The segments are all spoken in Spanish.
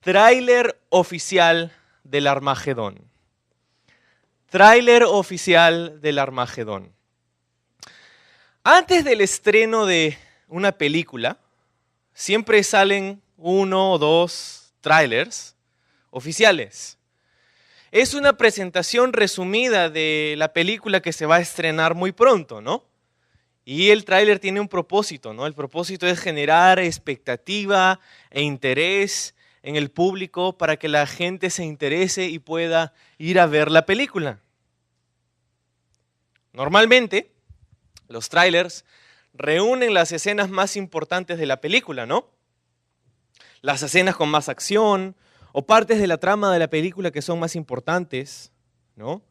Tráiler oficial del Armagedón. Tráiler oficial del Armagedón. Antes del estreno de una película, siempre salen 1 o 2 tráilers oficiales. Es una presentación resumida de la película que se va a estrenar muy pronto, ¿no? Y el tráiler tiene un propósito, ¿no? El propósito es generar expectativa e interés en el público para que la gente se interese y pueda ir a ver la película. Normalmente, los trailers reúnen las escenas más importantes de la película, ¿no? Las escenas con más acción o partes de la trama de la película que son más importantes, ¿no?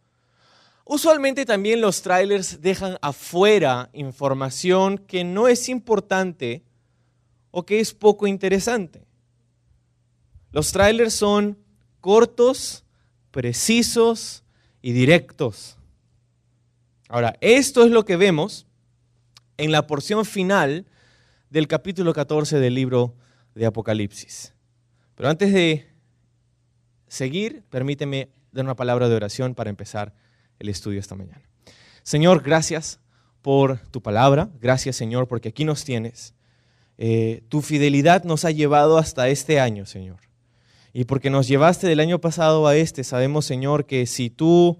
Usualmente también los trailers dejan afuera información que no es importante o que es poco interesante. Los trailers son cortos, precisos y directos. Ahora, esto es lo que vemos en la porción final del capítulo 14 del libro de Apocalipsis. Pero antes de seguir, permíteme dar una palabra de oración para empezar el estudio esta mañana. Señor, gracias por tu palabra. Gracias, Señor, porque aquí nos tienes. Tu fidelidad nos ha llevado hasta este año, Señor. Y porque nos llevaste del año pasado a este, sabemos, Señor, que si tú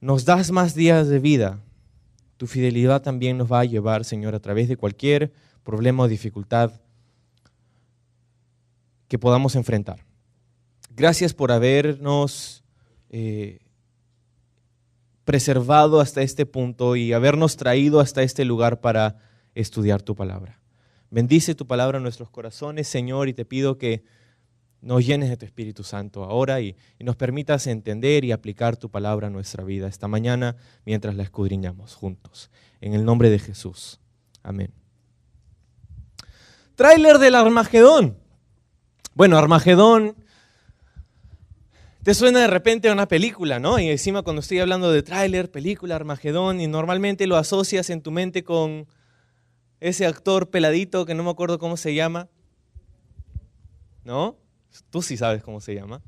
nos das más días de vida, tu fidelidad también nos va a llevar, Señor, a través de cualquier problema o dificultad que podamos enfrentar. Gracias por habernos preservado hasta este punto y habernos traído hasta este lugar para estudiar tu palabra. Bendice tu palabra en nuestros corazones, Señor, y te pido que nos llenes de tu Espíritu Santo ahora y nos permitas entender y aplicar tu palabra a nuestra vida esta mañana mientras la escudriñamos juntos. En el nombre de Jesús. Amén. Tráiler del Armagedón. Bueno, Armagedón te suena de repente a una película, ¿no? Y encima cuando estoy hablando de tráiler, película, Armagedón, y normalmente lo asocias en tu mente con ese actor peladito que no me acuerdo cómo se llama, ¿no? Tú sí sabes cómo se llama.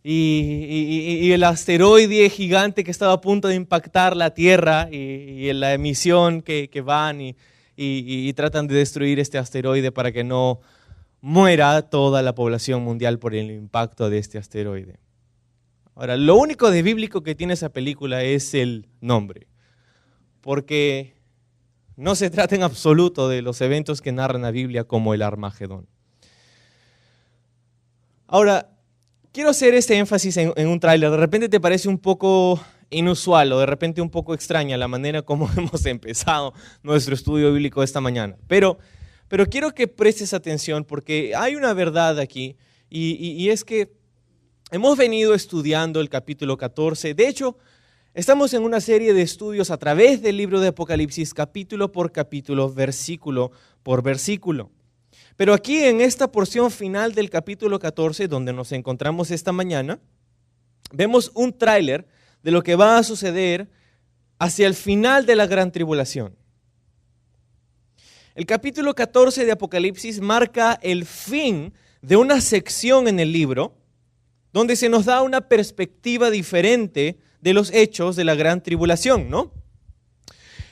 Y el asteroide gigante que estaba a punto de impactar la Tierra y la emisión que van y tratan de destruir este asteroide para que no muera toda la población mundial por el impacto de este asteroide. Ahora, lo único de bíblico que tiene esa película es el nombre, porque no se trata en absoluto de los eventos que narra la Biblia como el Armagedón. Ahora, quiero hacer este énfasis en un tráiler. De repente te parece un poco inusual o de repente un poco extraña la manera como hemos empezado nuestro estudio bíblico esta mañana. Pero quiero que prestes atención porque hay una verdad aquí y es que hemos venido estudiando el capítulo 14. De hecho, estamos en una serie de estudios a través del libro de Apocalipsis, capítulo por capítulo, versículo por versículo. Pero aquí en esta porción final del capítulo 14, donde nos encontramos esta mañana, vemos un tráiler de lo que va a suceder hacia el final de la gran tribulación. El capítulo 14 de Apocalipsis marca el fin de una sección en el libro donde se nos da una perspectiva diferente de los hechos de la gran tribulación, ¿no?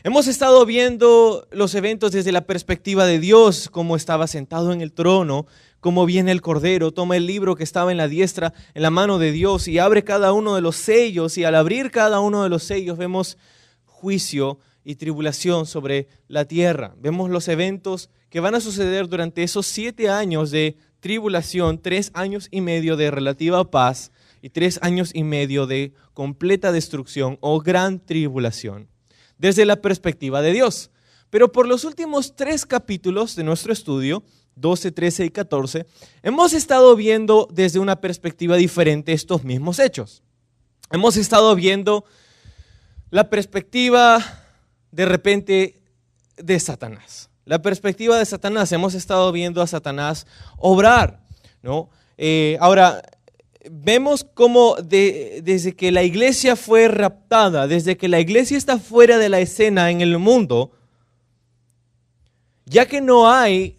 Hemos estado viendo los eventos desde la perspectiva de Dios, cómo estaba sentado en el trono, cómo viene el Cordero, toma el libro que estaba en la diestra, en la mano de Dios y abre cada uno de los sellos, y al abrir cada uno de los sellos vemos juicio y tribulación sobre la tierra. Vemos los eventos que van a suceder durante esos 7 años de tribulación, 3 años y medio de relativa paz y 3 años y medio de completa destrucción o gran tribulación, desde la perspectiva de Dios. Pero por los últimos 3 capítulos de nuestro estudio, 12, 13 y 14, hemos estado viendo desde una perspectiva diferente estos mismos hechos. Hemos estado viendo la perspectiva de repente de Satanás. La perspectiva de Satanás, hemos estado viendo a Satanás obrar, ¿no? Ahora, vemos cómo desde que la iglesia fue raptada, desde que la iglesia está fuera de la escena en el mundo, ya que no hay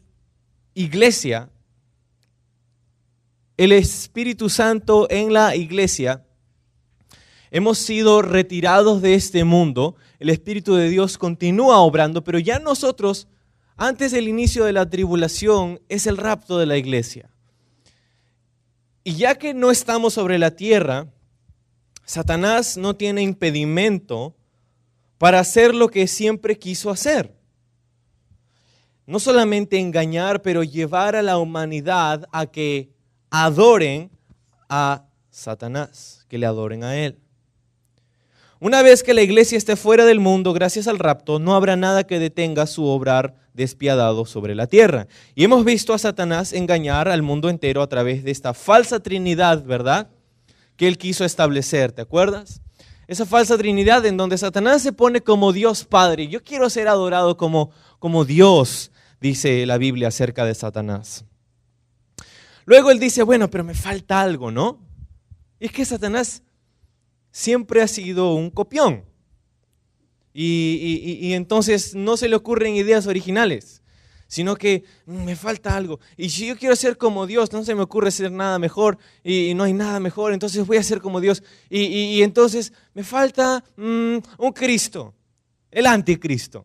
iglesia, el Espíritu Santo en la iglesia, hemos sido retirados de este mundo, el Espíritu de Dios continúa obrando, pero ya nosotros, antes del inicio de la tribulación, es el rapto de la iglesia. Y ya que no estamos sobre la tierra, Satanás no tiene impedimento para hacer lo que siempre quiso hacer. No solamente engañar, pero llevar a la humanidad a que adoren a Satanás, que le adoren a él. Una vez que la iglesia esté fuera del mundo, gracias al rapto, no habrá nada que detenga su obrar despiadado sobre la tierra. Y hemos visto a Satanás engañar al mundo entero a través de esta falsa trinidad, ¿verdad?, que él quiso establecer, ¿te acuerdas? Esa falsa trinidad en donde Satanás se pone como Dios Padre. Yo quiero ser adorado como Dios, dice la Biblia acerca de Satanás. Luego él dice, bueno, pero me falta algo, ¿no? Y es que Satanás siempre ha sido un copión. Y entonces no se le ocurren ideas originales, sino que me falta algo. Y si yo quiero ser como Dios, no se me ocurre ser nada mejor y no hay nada mejor, entonces voy a ser como Dios. Y entonces me falta un Cristo, el anticristo.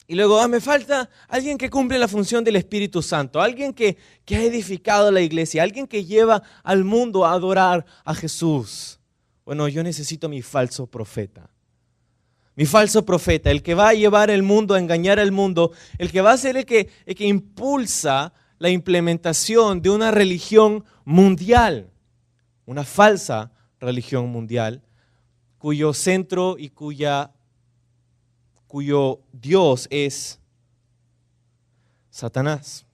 Y luego me falta alguien que cumple la función del Espíritu Santo, alguien que ha edificado la iglesia, alguien que lleva al mundo a adorar a Jesús. Bueno, yo necesito mi falso profeta. Mi falso profeta, el que va a llevar el mundo, a engañar al mundo, el que va a ser el que impulsa la implementación de una religión mundial, una falsa religión mundial, cuyo centro y cuyo Dios es Satanás,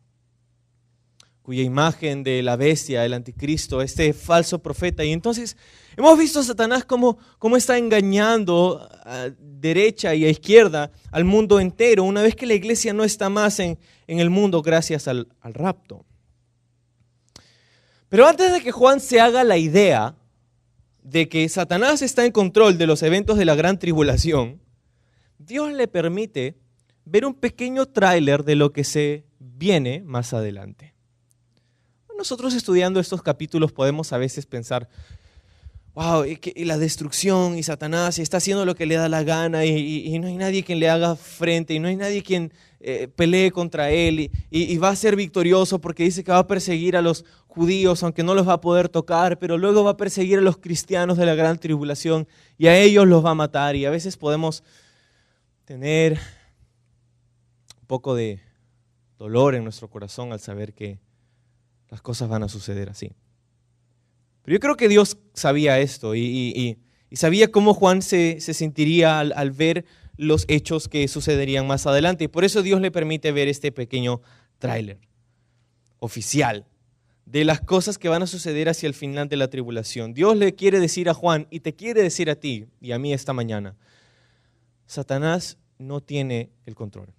cuya imagen de la bestia, el anticristo, este falso profeta. Y entonces hemos visto a Satanás cómo está engañando a derecha y a izquierda al mundo entero, una vez que la iglesia no está más en el mundo gracias al rapto. Pero antes de que Juan se haga la idea de que Satanás está en control de los eventos de la gran tribulación, Dios le permite ver un pequeño tráiler de lo que se viene más adelante. Nosotros estudiando estos capítulos podemos a veces pensar, wow, y la destrucción y Satanás está haciendo lo que le da la gana y no hay nadie quien le haga frente y no hay nadie quien pelee contra él y va a ser victorioso porque dice que va a perseguir a los judíos aunque no los va a poder tocar, pero luego va a perseguir a los cristianos de la gran tribulación y a ellos los va a matar. Y a veces podemos tener un poco de dolor en nuestro corazón al saber que las cosas van a suceder así. Pero yo creo que Dios sabía esto y sabía cómo Juan se sentiría al ver los hechos que sucederían más adelante. Y por eso Dios le permite ver este pequeño tráiler oficial de las cosas que van a suceder hacia el final de la tribulación. Dios le quiere decir a Juan y te quiere decir a ti y a mí esta mañana, Satanás no tiene el control.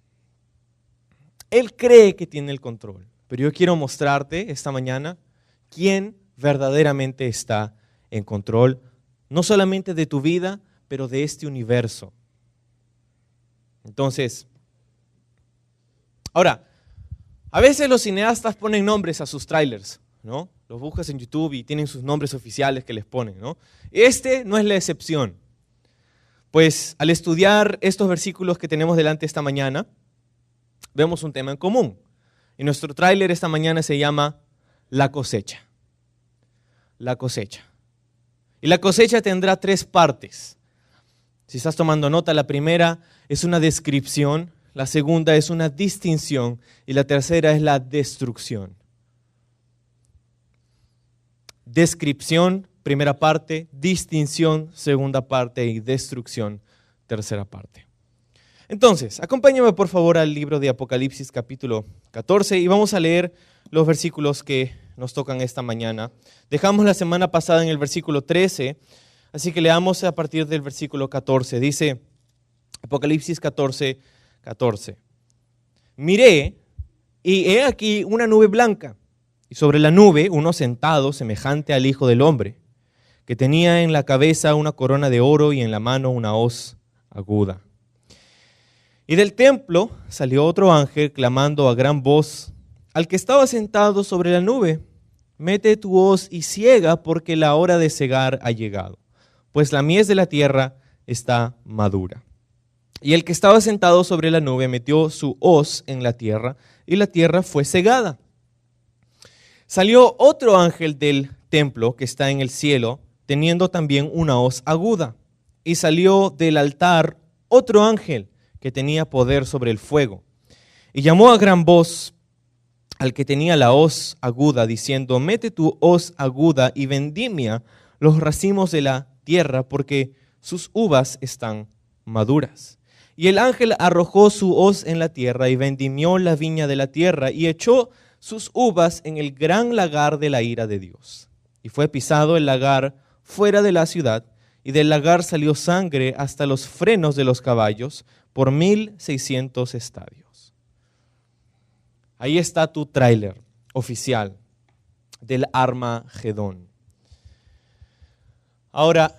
Él cree que tiene el control, pero yo quiero mostrarte esta mañana quién verdaderamente está en control, no solamente de tu vida, pero de este universo. Entonces, ahora, a veces los cineastas ponen nombres a sus trailers, ¿no? Los buscas en YouTube y tienen sus nombres oficiales que les ponen, ¿no? Este no es la excepción. Pues al estudiar estos versículos que tenemos delante esta mañana, vemos un tema en común. Y nuestro tráiler esta mañana se llama La cosecha. La cosecha. Y la cosecha tendrá 3 partes. Si estás tomando nota, la primera es una descripción, la segunda es una distinción y la tercera es la destrucción. Descripción, primera parte, distinción, segunda parte y destrucción, tercera parte. Entonces, acompáñame por favor al libro de Apocalipsis capítulo 14 y vamos a leer los versículos que nos tocan esta mañana. Dejamos la semana pasada en el versículo 13, así que leamos a partir del versículo 14. Dice Apocalipsis 14, 14. Miré y he aquí una nube blanca y sobre la nube uno sentado semejante al Hijo del Hombre, que tenía en la cabeza una corona de oro y en la mano una hoz aguda. Y del templo salió otro ángel clamando a gran voz al que estaba sentado sobre la nube. mete tu hoz y siega, porque la hora de segar ha llegado, pues la mies de la tierra está madura. Y el que estaba sentado sobre la nube metió su hoz en la tierra, y la tierra fue segada. Salió otro ángel del templo que está en el cielo, teniendo también una hoz aguda. Y salió del altar otro ángel que tenía poder sobre el fuego. Y llamó a gran voz al que tenía la hoz aguda, diciendo: mete tu hoz aguda y vendimia los racimos de la tierra, porque sus uvas están maduras. Y el ángel arrojó su hoz en la tierra y vendimió la viña de la tierra y echó sus uvas en el gran lagar de la ira de Dios. Y fue pisado el lagar fuera de la ciudad, y del lagar salió sangre hasta los frenos de los caballos por 1,600 estadios. Ahí está tu tráiler oficial del Armagedón. Ahora,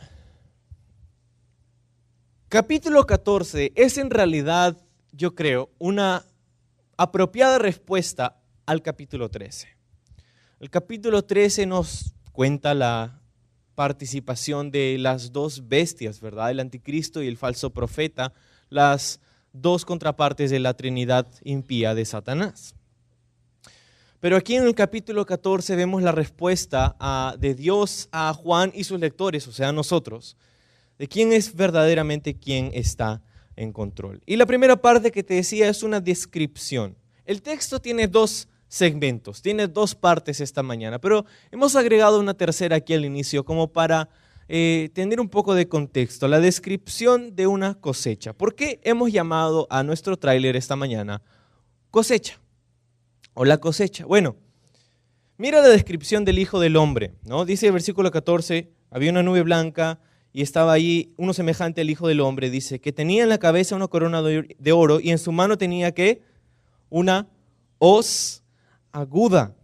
capítulo 14 es en realidad, yo creo, una apropiada respuesta al capítulo 13. El capítulo 13 nos cuenta la participación de las dos bestias, ¿verdad? El anticristo y el falso profeta, las dos contrapartes de la Trinidad impía de Satanás. Pero aquí en el capítulo 14 vemos la respuesta de Dios a Juan y sus lectores, o sea, a nosotros, de quién es verdaderamente quien está en control. Y la primera parte que te decía es una descripción. El texto tiene dos segmentos, tiene dos partes esta mañana, pero hemos agregado una tercera aquí al inicio como para tener un poco de contexto, la descripción de una cosecha. ¿Por qué hemos llamado a nuestro tráiler esta mañana cosecha o la cosecha? Bueno, mira la descripción del Hijo del Hombre, ¿no? Dice el versículo 14, había una nube blanca y estaba allí uno semejante al Hijo del Hombre, dice, que tenía en la cabeza una corona de oro y en su mano tenía ¿qué? Una hoz aguda,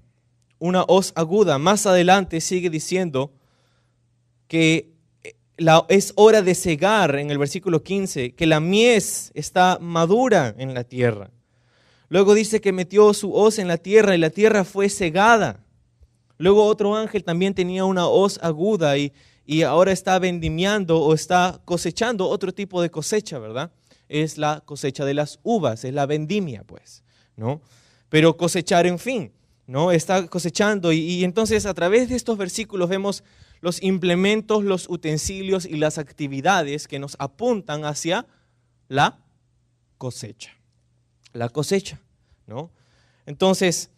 una hoz aguda. Más adelante sigue diciendo que es hora de segar, en el versículo 15, que la mies está madura en la tierra. Luego dice que metió su hoz en la tierra y la tierra fue segada. Luego otro ángel también tenía una hoz aguda y ahora está vendimiando o está cosechando otro tipo de cosecha, ¿verdad? Es la cosecha de las uvas, es la vendimia, pues, ¿no? Pero cosechar, en fin, ¿no? Está cosechando y entonces a través de estos versículos vemos los implementos, los utensilios y las actividades que nos apuntan hacia la cosecha. La cosecha, ¿no? Entonces,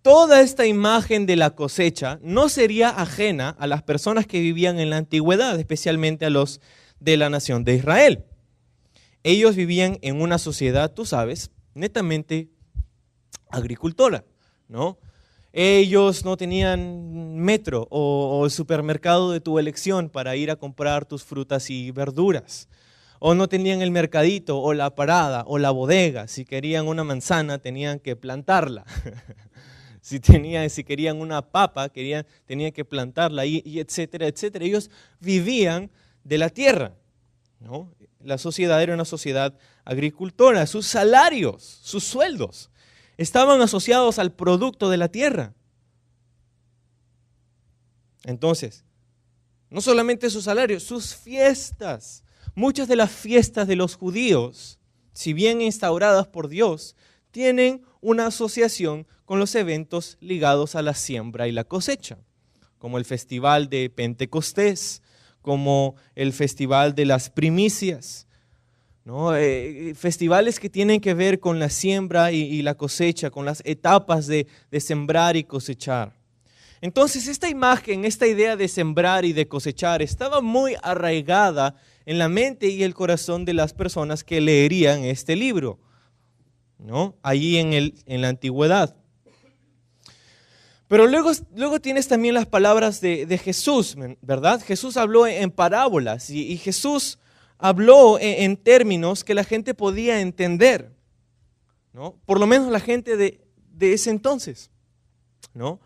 toda esta imagen de la cosecha no sería ajena a las personas que vivían en la antigüedad, especialmente a los de la nación de Israel. Ellos vivían en una sociedad, tú sabes, netamente agricultora, ¿no? Ellos no tenían metro o el supermercado de tu elección para ir a comprar tus frutas y verduras. O no tenían el mercadito o la parada o la bodega. Si querían una manzana tenían que plantarla. Si querían una papa tenían que plantarla y etcétera, etcétera. Ellos vivían de la tierra, ¿no? La sociedad era una sociedad agricultora. Sus salarios, sus sueldos, estaban asociados al producto de la tierra. Entonces, no solamente sus salarios, sus fiestas. Muchas de las fiestas de los judíos, si bien instauradas por Dios, tienen una asociación con los eventos ligados a la siembra y la cosecha, como el festival de Pentecostés, como el festival de las primicias, ¿no? Festivales que tienen que ver con la siembra y la cosecha, con las etapas de sembrar y cosechar. Entonces esta imagen, esta idea de sembrar y de cosechar estaba muy arraigada en la mente y el corazón de las personas que leerían este libro, ¿no? Allí en la antigüedad. Pero luego tienes también las palabras de Jesús, ¿verdad? Jesús habló en parábolas y Jesús habló en términos que la gente podía entender, ¿no? Por lo menos la gente de ese entonces, ¿no?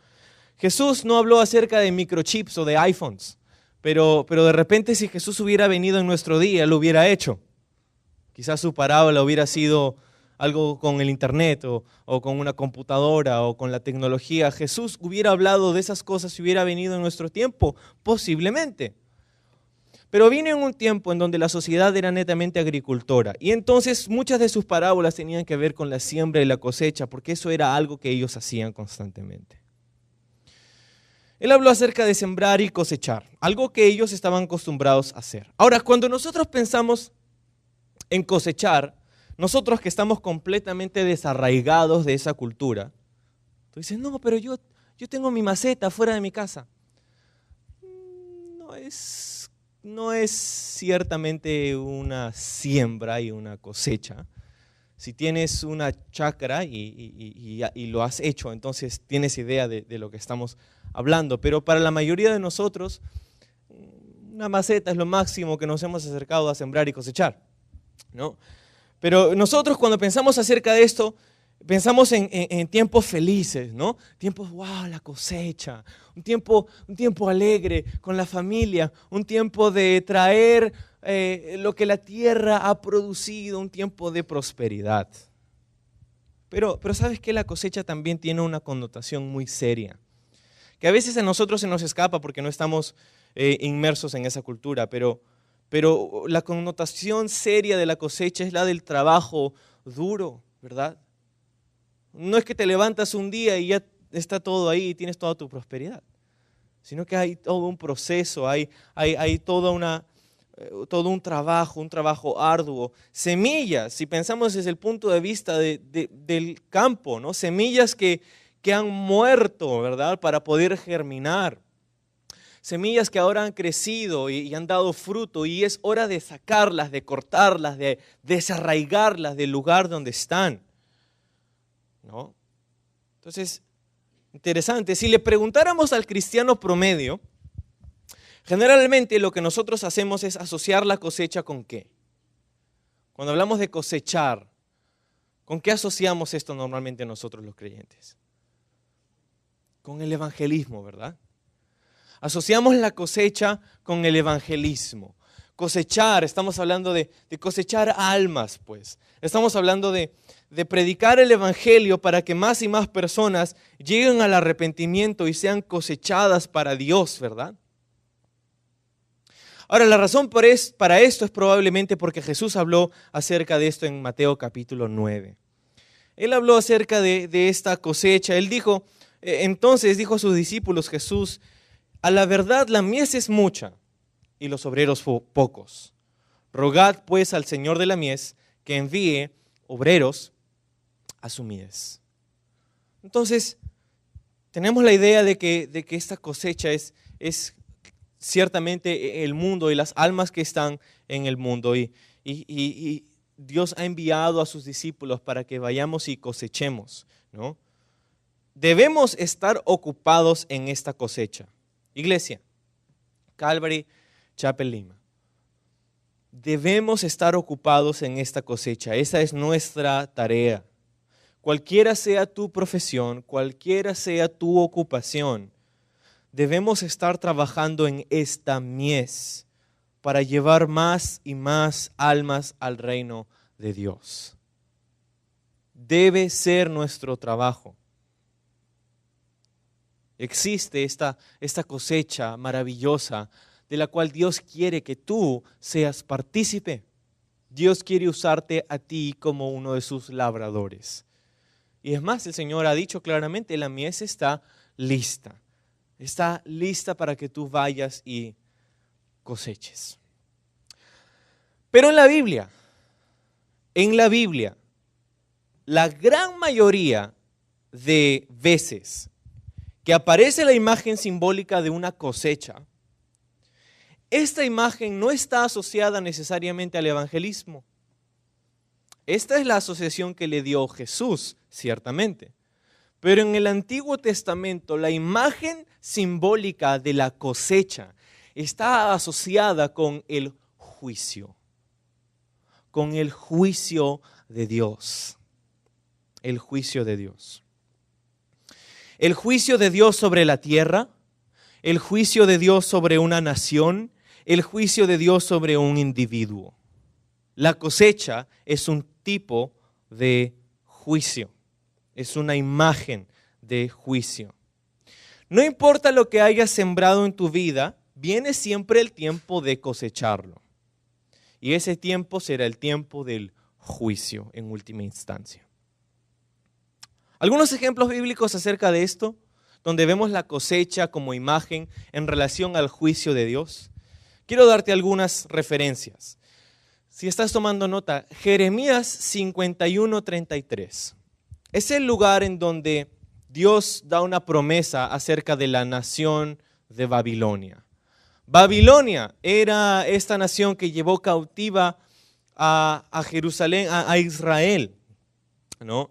Jesús no habló acerca de microchips o de iPhones, pero de repente si Jesús hubiera venido en nuestro día, lo hubiera hecho. Quizás su parábola hubiera sido algo con el internet o con una computadora o con la tecnología, ¿Jesús hubiera hablado de esas cosas si hubiera venido en nuestro tiempo? Posiblemente. Pero vino en un tiempo en donde la sociedad era netamente agricultora y entonces muchas de sus parábolas tenían que ver con la siembra y la cosecha, porque eso era algo que ellos hacían constantemente. Él habló acerca de sembrar y cosechar, algo que ellos estaban acostumbrados a hacer. Ahora, cuando nosotros pensamos en cosechar, nosotros que estamos completamente desarraigados de esa cultura, tú dices, no, pero yo tengo mi maceta fuera de mi casa. No es ciertamente una siembra y una cosecha. Si tienes una chacra y lo has hecho, entonces tienes idea de lo que estamos hablando. Pero para la mayoría de nosotros, una maceta es lo máximo que nos hemos acercado a sembrar y cosechar, ¿no? Pero nosotros cuando pensamos acerca de esto, pensamos en tiempos felices, ¿no? Tiempos, wow, la cosecha, un tiempo alegre con la familia, un tiempo de traer lo que la tierra ha producido, un tiempo de prosperidad. Pero ¿sabes qué? La cosecha también tiene una connotación muy seria, que a veces a nosotros se nos escapa porque no estamos inmersos en esa cultura, pero la connotación seria de la cosecha es la del trabajo duro, ¿verdad? No es que te levantas un día y ya está todo ahí y tienes toda tu prosperidad, sino que hay todo un proceso, hay todo un trabajo arduo. Semillas, si pensamos desde el punto de vista del campo, ¿no? Semillas que han muerto, ¿verdad? Para poder germinar. Semillas que ahora han crecido y han dado fruto y es hora de sacarlas, de cortarlas, de desarraigarlas del lugar donde están, ¿no? Entonces, interesante. Si le preguntáramos al cristiano promedio, generalmente lo que nosotros hacemos es asociar la cosecha ¿con qué? Cuando hablamos de cosechar, ¿con qué asociamos esto normalmente nosotros los creyentes? Con el evangelismo, ¿verdad? Asociamos la cosecha con el evangelismo. Cosechar, estamos hablando de cosechar almas, pues. Estamos hablando de predicar el evangelio para que más y más personas lleguen al arrepentimiento y sean cosechadas para Dios, ¿verdad? Ahora, la razón para esto es probablemente porque Jesús habló acerca de esto en Mateo capítulo 9. Él habló acerca de esta cosecha. Él dijo, entonces dijo a sus discípulos Jesús, a la verdad la mies es mucha y los obreros pocos. Rogad pues al Señor de la mies que envíe obreros a su mies. Entonces, tenemos la idea de que esta cosecha es ciertamente el mundo y las almas que están en el mundo. Y Dios ha enviado a sus discípulos para que vayamos y cosechemos, ¿no? Debemos estar ocupados en esta cosecha. Iglesia, Calvary Chapel Lima. Debemos estar ocupados en esta cosecha. Esa es nuestra tarea. Cualquiera sea tu profesión, cualquiera sea tu ocupación, debemos estar trabajando en esta mies para llevar más y más almas al reino de Dios. Debe ser nuestro trabajo. Existe esta cosecha maravillosa de la cual Dios quiere que tú seas partícipe. Dios quiere usarte a ti como uno de sus labradores. Y es más, el Señor ha dicho claramente, la mies está lista. Está lista para que tú vayas y coseches. Pero en la Biblia, la gran mayoría de veces que aparece la imagen simbólica de una cosecha, esta imagen no está asociada necesariamente al evangelismo. Esta es la asociación que le dio Jesús, ciertamente. Pero en el Antiguo Testamento, la imagen simbólica de la cosecha está asociada con el juicio de Dios. El juicio de Dios. El juicio de Dios sobre la tierra, el juicio de Dios sobre una nación, el juicio de Dios sobre un individuo. La cosecha es un tipo de juicio. Es una imagen de juicio. No importa lo que hayas sembrado en tu vida, viene siempre el tiempo de cosecharlo. Y ese tiempo será el tiempo del juicio en última instancia. Algunos ejemplos bíblicos acerca de esto, donde vemos la cosecha como imagen en relación al juicio de Dios. Quiero darte algunas referencias. Si estás tomando nota, Jeremías 51:33. Es el lugar en donde Dios da una promesa acerca de la nación de Babilonia. Babilonia era esta nación que llevó cautiva a Jerusalén, a Israel, ¿no?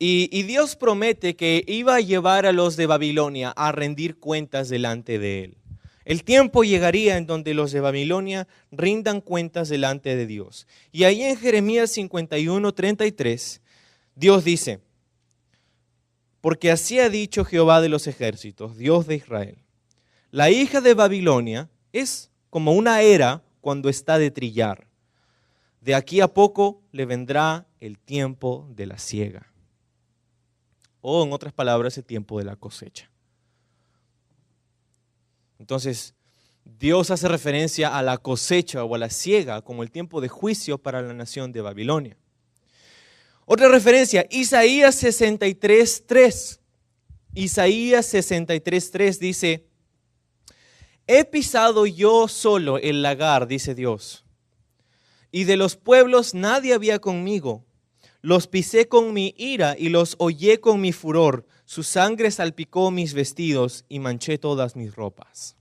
Y Dios promete que iba a llevar a los de Babilonia a rendir cuentas delante de Él. El tiempo llegaría en donde los de Babilonia rindan cuentas delante de Dios. Y ahí en Jeremías 51:33, Dios dice: porque así ha dicho Jehová de los ejércitos, Dios de Israel: la hija de Babilonia es como una era cuando está de trillar. De aquí a poco le vendrá el tiempo de la siega. O en otras palabras, el tiempo de la cosecha. Entonces, Dios hace referencia a la cosecha o a la siega como el tiempo de juicio para la nación de Babilonia. Otra referencia, Isaías 63:3. Isaías 63:3 dice: he pisado yo solo el lagar, dice Dios, y de los pueblos nadie había conmigo. Los pisé con mi ira y los hollé con mi furor. Su sangre salpicó mis vestidos y manché todas mis ropas.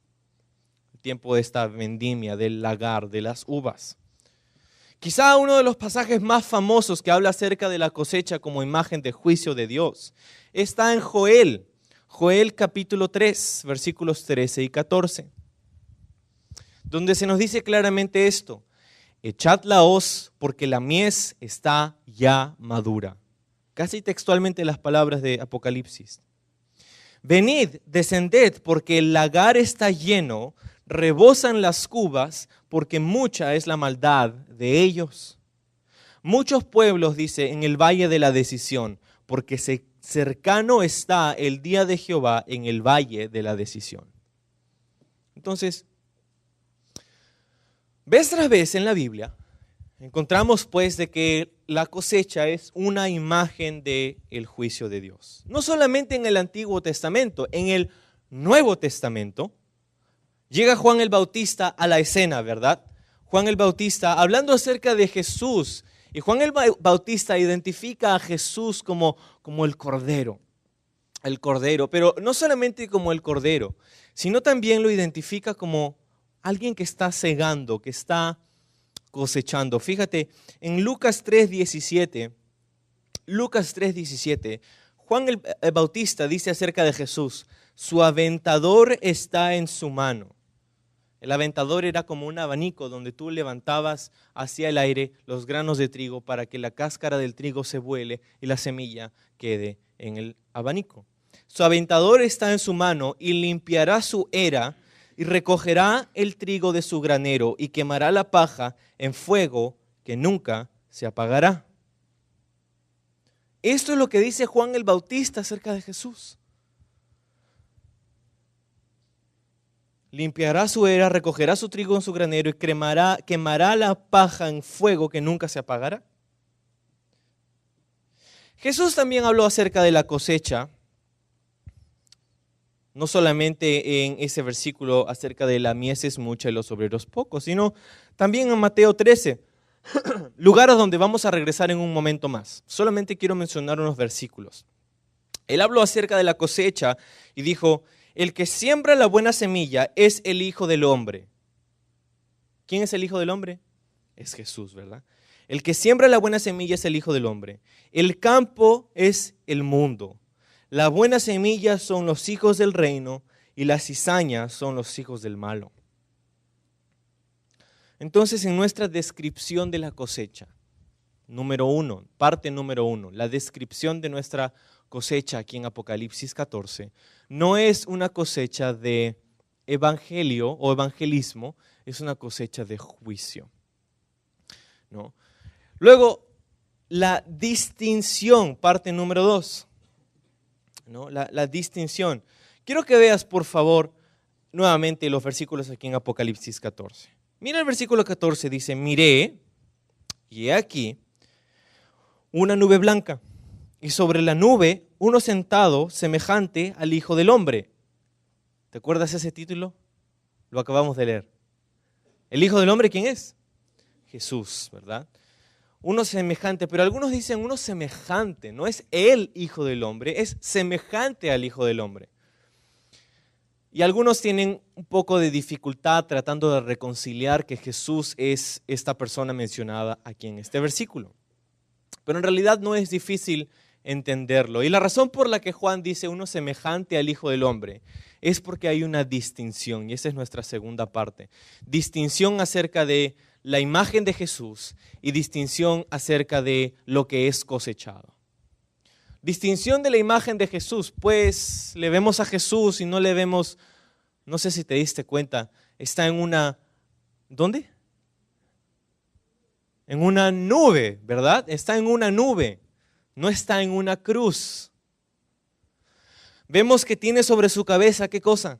El tiempo de esta vendimia, del lagar, de las uvas. Quizá uno de los pasajes más famosos que habla acerca de la cosecha como imagen de juicio de Dios está en Joel. Joel capítulo 3, versículos 13 y 14. Donde se nos dice claramente esto: echad la hoz porque la mies está ya madura. Casi textualmente las palabras de Apocalipsis. Venid, descended porque el lagar está lleno, rebosan las cubas porque mucha es la maldad de ellos. Muchos pueblos, dice, en el valle de la decisión, porque cercano está el día de Jehová en el valle de la decisión. Entonces, vez tras vez en la Biblia, encontramos pues de que la cosecha es una imagen del juicio de Dios. No solamente en el Antiguo Testamento, en el Nuevo Testamento, llega Juan el Bautista a la escena, ¿verdad? Juan el Bautista hablando acerca de Jesús. Y Juan el Bautista identifica a Jesús como el Cordero. El Cordero, pero no solamente como el Cordero, sino también lo identifica como alguien que está segando, que está cosechando. Fíjate, en Lucas 3:17, Juan el Bautista dice acerca de Jesús: su aventador está en su mano. El aventador era como un abanico donde tú levantabas hacia el aire los granos de trigo para que la cáscara del trigo se vuele y la semilla quede en el abanico. Su aventador está en su mano y limpiará su era y recogerá el trigo de su granero y quemará la paja en fuego que nunca se apagará. Esto es lo que dice Juan el Bautista acerca de Jesús. Limpiará su era, recogerá su trigo en su granero y quemará la paja en fuego que nunca se apagará. Jesús también habló acerca de la cosecha, no solamente en ese versículo acerca de la mies es mucha y los obreros pocos, sino también en Mateo 13, lugar a donde vamos a regresar en un momento más. Solamente quiero mencionar unos versículos. Él habló acerca de la cosecha y dijo: el que siembra la buena semilla es el Hijo del Hombre. ¿Quién es el Hijo del Hombre? Es Jesús, ¿verdad? El que siembra la buena semilla es el Hijo del Hombre. El campo es el mundo. La buena semilla son los hijos del reino y la cizaña son los hijos del malo. Entonces, en nuestra descripción de la cosecha, parte número 1, la descripción de nuestra cosecha aquí en Apocalipsis 14, no es una cosecha de evangelio o evangelismo, es una cosecha de juicio, ¿no? Luego, la distinción, parte número 2, ¿no? La distinción. Quiero que veas, por favor, nuevamente los versículos aquí en Apocalipsis 14. Mira el versículo 14, dice, miré, y he aquí, una nube blanca, y sobre la nube uno sentado semejante al Hijo del Hombre. ¿Te acuerdas ese título? Lo acabamos de leer. ¿El Hijo del Hombre quién es? Jesús, ¿verdad? Uno semejante, pero algunos dicen uno semejante, no es el Hijo del Hombre, es semejante al Hijo del Hombre. Y algunos tienen un poco de dificultad tratando de reconciliar que Jesús es esta persona mencionada aquí en este versículo. Pero en realidad no es difícil entenderlo. Y la razón por la que Juan dice uno semejante al Hijo del Hombre es porque hay una distinción, y esa es nuestra segunda parte. Distinción acerca de la imagen de Jesús y distinción acerca de lo que es cosechado. Distinción de la imagen de Jesús, pues le vemos a Jesús y no le vemos, no sé si te diste cuenta, está en una, ¿dónde? En una nube, ¿verdad? Está en una nube, no está en una cruz. Vemos que tiene sobre su cabeza, ¿qué cosa?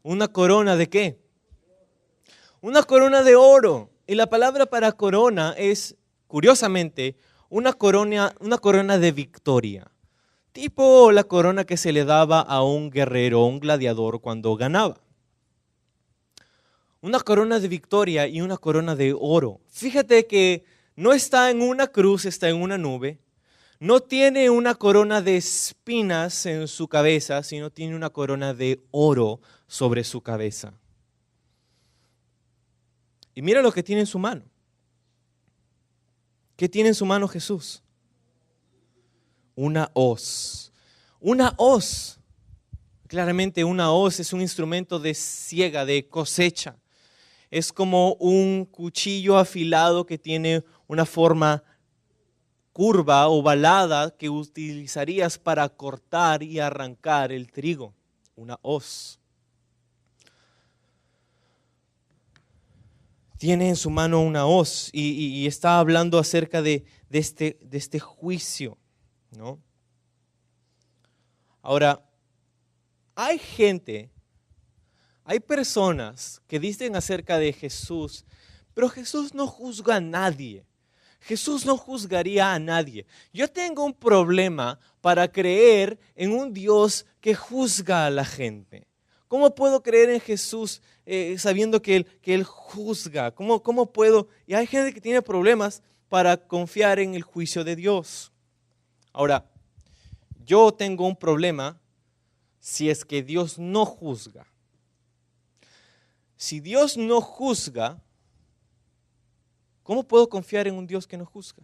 Una corona ¿de qué? Una corona de oro. Y la palabra para corona es, curiosamente, una corona de victoria. Tipo la corona que se le daba a un guerrero, un gladiador cuando ganaba. Una corona de victoria y una corona de oro. Fíjate que no está en una cruz, está en una nube. No tiene una corona de espinas en su cabeza, sino tiene una corona de oro sobre su cabeza. Y mira lo que tiene en su mano. ¿Qué tiene en su mano Jesús? Una hoz. Una hoz. Claramente una hoz es un instrumento de siega, de cosecha. Es como un cuchillo afilado que tiene una forma curva, ovalada, que utilizarías para cortar y arrancar el trigo. Una hoz. Tiene en su mano una hoz y está hablando acerca de este juicio, ¿no? Ahora, hay personas que dicen acerca de Jesús, pero Jesús no juzga a nadie. Jesús no juzgaría a nadie. Yo tengo un problema para creer en un Dios que juzga a la gente. ¿Cómo puedo creer en Jesús sabiendo que Él juzga? ¿Cómo puedo? Y hay gente que tiene problemas para confiar en el juicio de Dios. Ahora, yo tengo un problema si es que Dios no juzga. Si Dios no juzga, ¿cómo puedo confiar en un Dios que no juzga?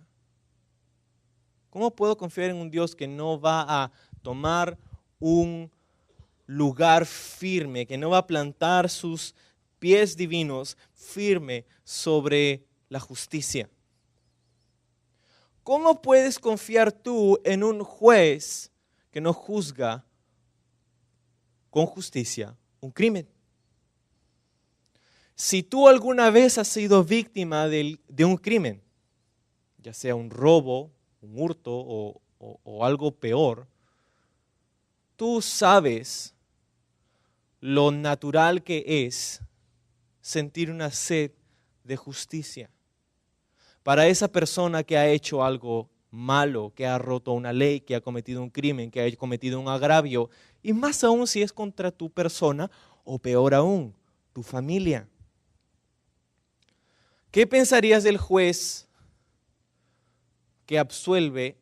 ¿Cómo puedo confiar en un Dios que no va a tomar un lugar firme, que no va a plantar sus pies divinos firme sobre la justicia? ¿Cómo puedes confiar tú en un juez que no juzga con justicia un crimen? Si tú alguna vez has sido víctima de un crimen, ya sea un robo, un hurto o algo peor, tú sabes lo natural que es sentir una sed de justicia para esa persona que ha hecho algo malo, que ha roto una ley, que ha cometido un crimen, que ha cometido un agravio, y más aún si es contra tu persona o peor aún, tu familia. ¿Qué pensarías del juez que absuelve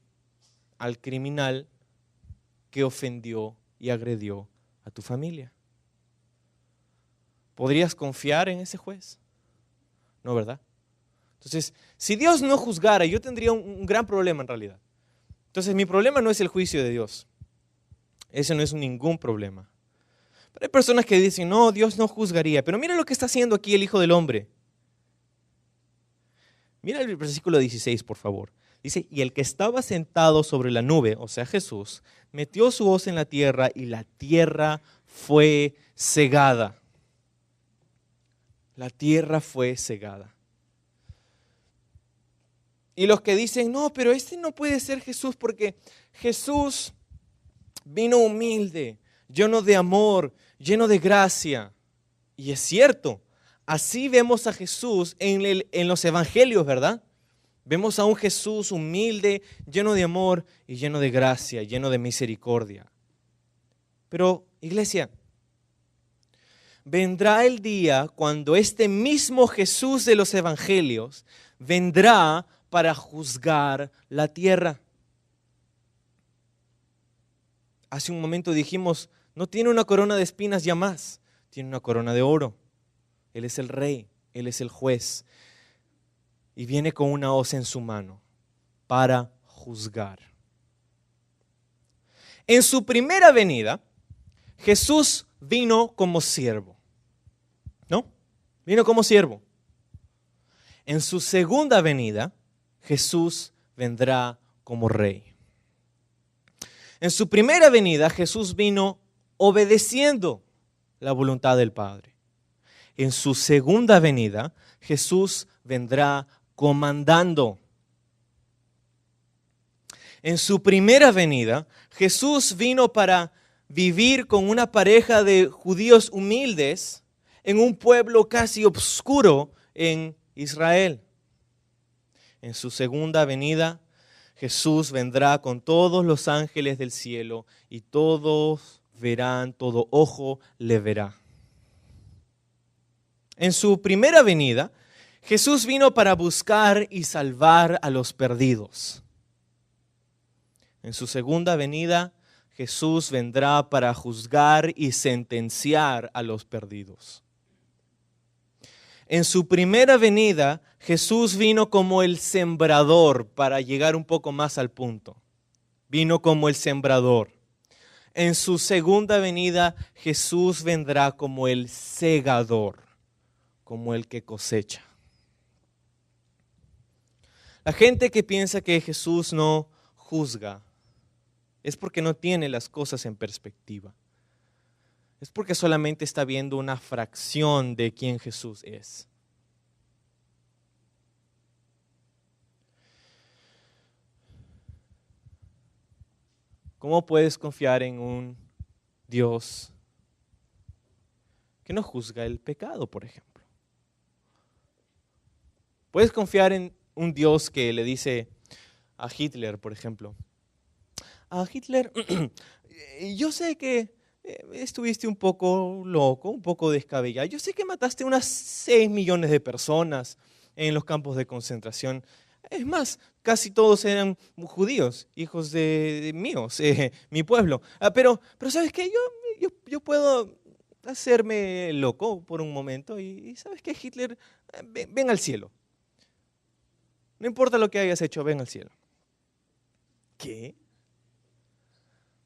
al criminal que ofendió y agredió a tu familia? ¿Podrías confiar en ese juez? No, ¿verdad? Entonces, si Dios no juzgara, yo tendría un gran problema en realidad. Entonces, mi problema no es el juicio de Dios. Ese no es ningún problema. Pero hay personas que dicen, no, Dios no juzgaría. Pero mira lo que está haciendo aquí el Hijo del Hombre. Mira el versículo 16, por favor. Dice, y el que estaba sentado sobre la nube, o sea Jesús, metió su hoz en la tierra y la tierra fue cegada. La tierra fue cegada. Y los que dicen, no, pero este no puede ser Jesús porque Jesús vino humilde, lleno de amor, lleno de gracia. Y es cierto, así vemos a Jesús en los evangelios, ¿verdad? Vemos a un Jesús humilde, lleno de amor y lleno de gracia, lleno de misericordia. Pero, iglesia, vendrá el día cuando este mismo Jesús de los evangelios vendrá para juzgar la tierra. Hace un momento dijimos, no tiene una corona de espinas ya más, tiene una corona de oro. Él es el rey, Él es el juez. Y viene con una hoz en su mano para juzgar. En su primera venida, Jesús vino como siervo, ¿no? Vino como siervo. En su segunda venida, Jesús vendrá como rey. En su primera venida, Jesús vino obedeciendo la voluntad del Padre. En su segunda venida, Jesús vendrá comandando. En su primera venida, Jesús vino para vivir con una pareja de judíos humildes en un pueblo casi obscuro en Israel. En su segunda venida, Jesús vendrá con todos los ángeles del cielo y todos verán, todo ojo le verá. En su primera venida, Jesús vino para buscar y salvar a los perdidos. En su segunda venida, Jesús vendrá para juzgar y sentenciar a los perdidos. En su primera venida, Jesús vino como el sembrador, para llegar un poco más al punto. Vino como el sembrador. En su segunda venida, Jesús vendrá como el segador, como el que cosecha. La gente que piensa que Jesús no juzga es porque no tiene las cosas en perspectiva. Es porque solamente está viendo una fracción de quién Jesús es. ¿Cómo puedes confiar en un Dios que no juzga el pecado, por ejemplo? ¿Puedes confiar en un Dios que le dice a Hitler, por ejemplo, a Hitler, yo sé que estuviste un poco loco, un poco descabellado. Yo sé que mataste unas 6 millones de personas en los campos de concentración. Es más, casi todos eran judíos, hijos de míos, mi pueblo. Pero ¿sabes qué? Yo puedo hacerme loco por un momento y ¿sabes qué, Hitler? Ven al cielo. No importa lo que hayas hecho, ven al cielo. ¿Qué?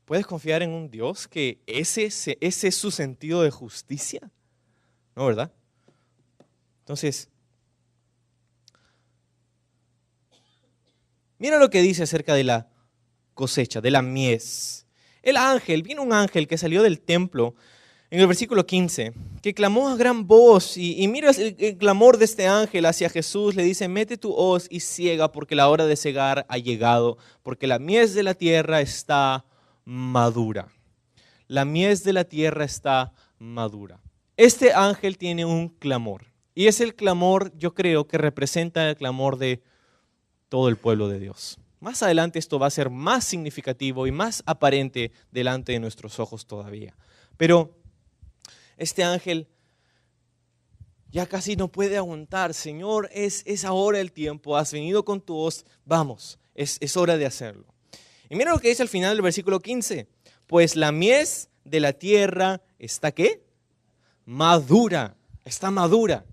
¿Puedes confiar en un Dios que ese es su sentido de justicia? ¿No, verdad? Entonces, mira lo que dice acerca de la cosecha, de la mies. Vino un ángel que salió del templo en el versículo 15, que clamó a gran voz, y mira el clamor de este ángel hacia Jesús, le dice, mete tu hoz y ciega, porque la hora de cegar ha llegado, porque la mies de la tierra está madura. La mies de la tierra está madura. Este ángel tiene un clamor, y es el clamor, yo creo, que representa el clamor de todo el pueblo de Dios. Más adelante esto va a ser más significativo y más aparente delante de nuestros ojos todavía. Pero este ángel ya casi no puede aguantar. Señor, es ahora el tiempo, has venido con tu hoz, vamos, es hora de hacerlo. Y mira lo que dice al final del versículo 15. Pues la mies de la tierra está ¿qué? Madura, está madura.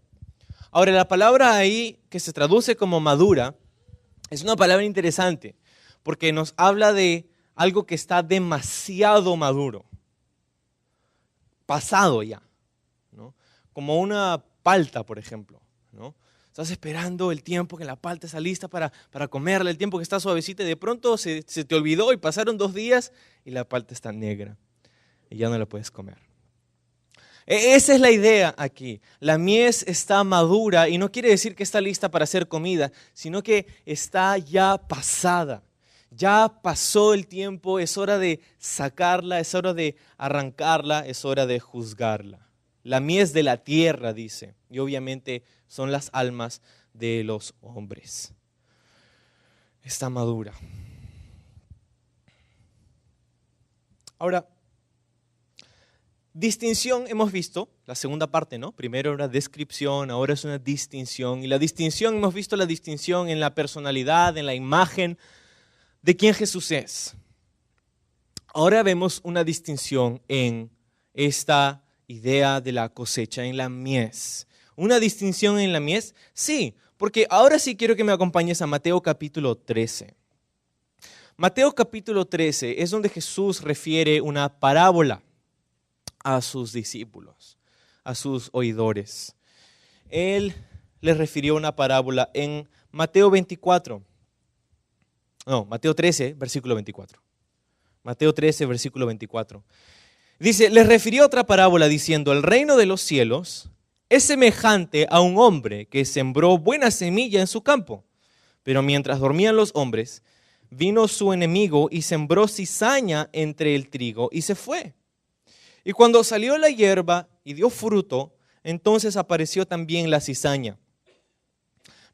Ahora la palabra ahí que se traduce como madura es una palabra interesante porque nos habla de algo que está demasiado maduro, pasado ya, ¿no? Como una palta, por ejemplo, ¿no? Estás esperando el tiempo que la palta está lista para comerla, el tiempo que está suavecita y de pronto se te olvidó y pasaron 2 días y la palta está negra y ya no la puedes comer. Esa es la idea aquí. La mies está madura y no quiere decir que está lista para ser comida, sino que está ya pasada. Ya pasó el tiempo, es hora de sacarla, es hora de arrancarla, es hora de juzgarla. La mies de la tierra, dice, y obviamente son las almas de los hombres. Está madura. Ahora, distinción hemos visto, la segunda parte, ¿no? Primero era descripción, ahora es una distinción. Y la distinción, hemos visto la distinción en la personalidad, en la imagen de quién Jesús es. Ahora vemos una distinción en esta idea de la cosecha, en la mies. ¿Una distinción en la mies? Sí, porque ahora sí quiero que me acompañes a Mateo capítulo 13. Mateo capítulo 13 es donde Jesús refiere una parábola a sus discípulos, a sus oidores. Él les refirió una parábola en Mateo 13, versículo 24. Mateo 13, versículo 24. Dice, les refirió otra parábola diciendo, el reino de los cielos es semejante a un hombre que sembró buena semilla en su campo. Pero mientras dormían los hombres, vino su enemigo y sembró cizaña entre el trigo y se fue. Y cuando salió la hierba y dio fruto, entonces apareció también la cizaña.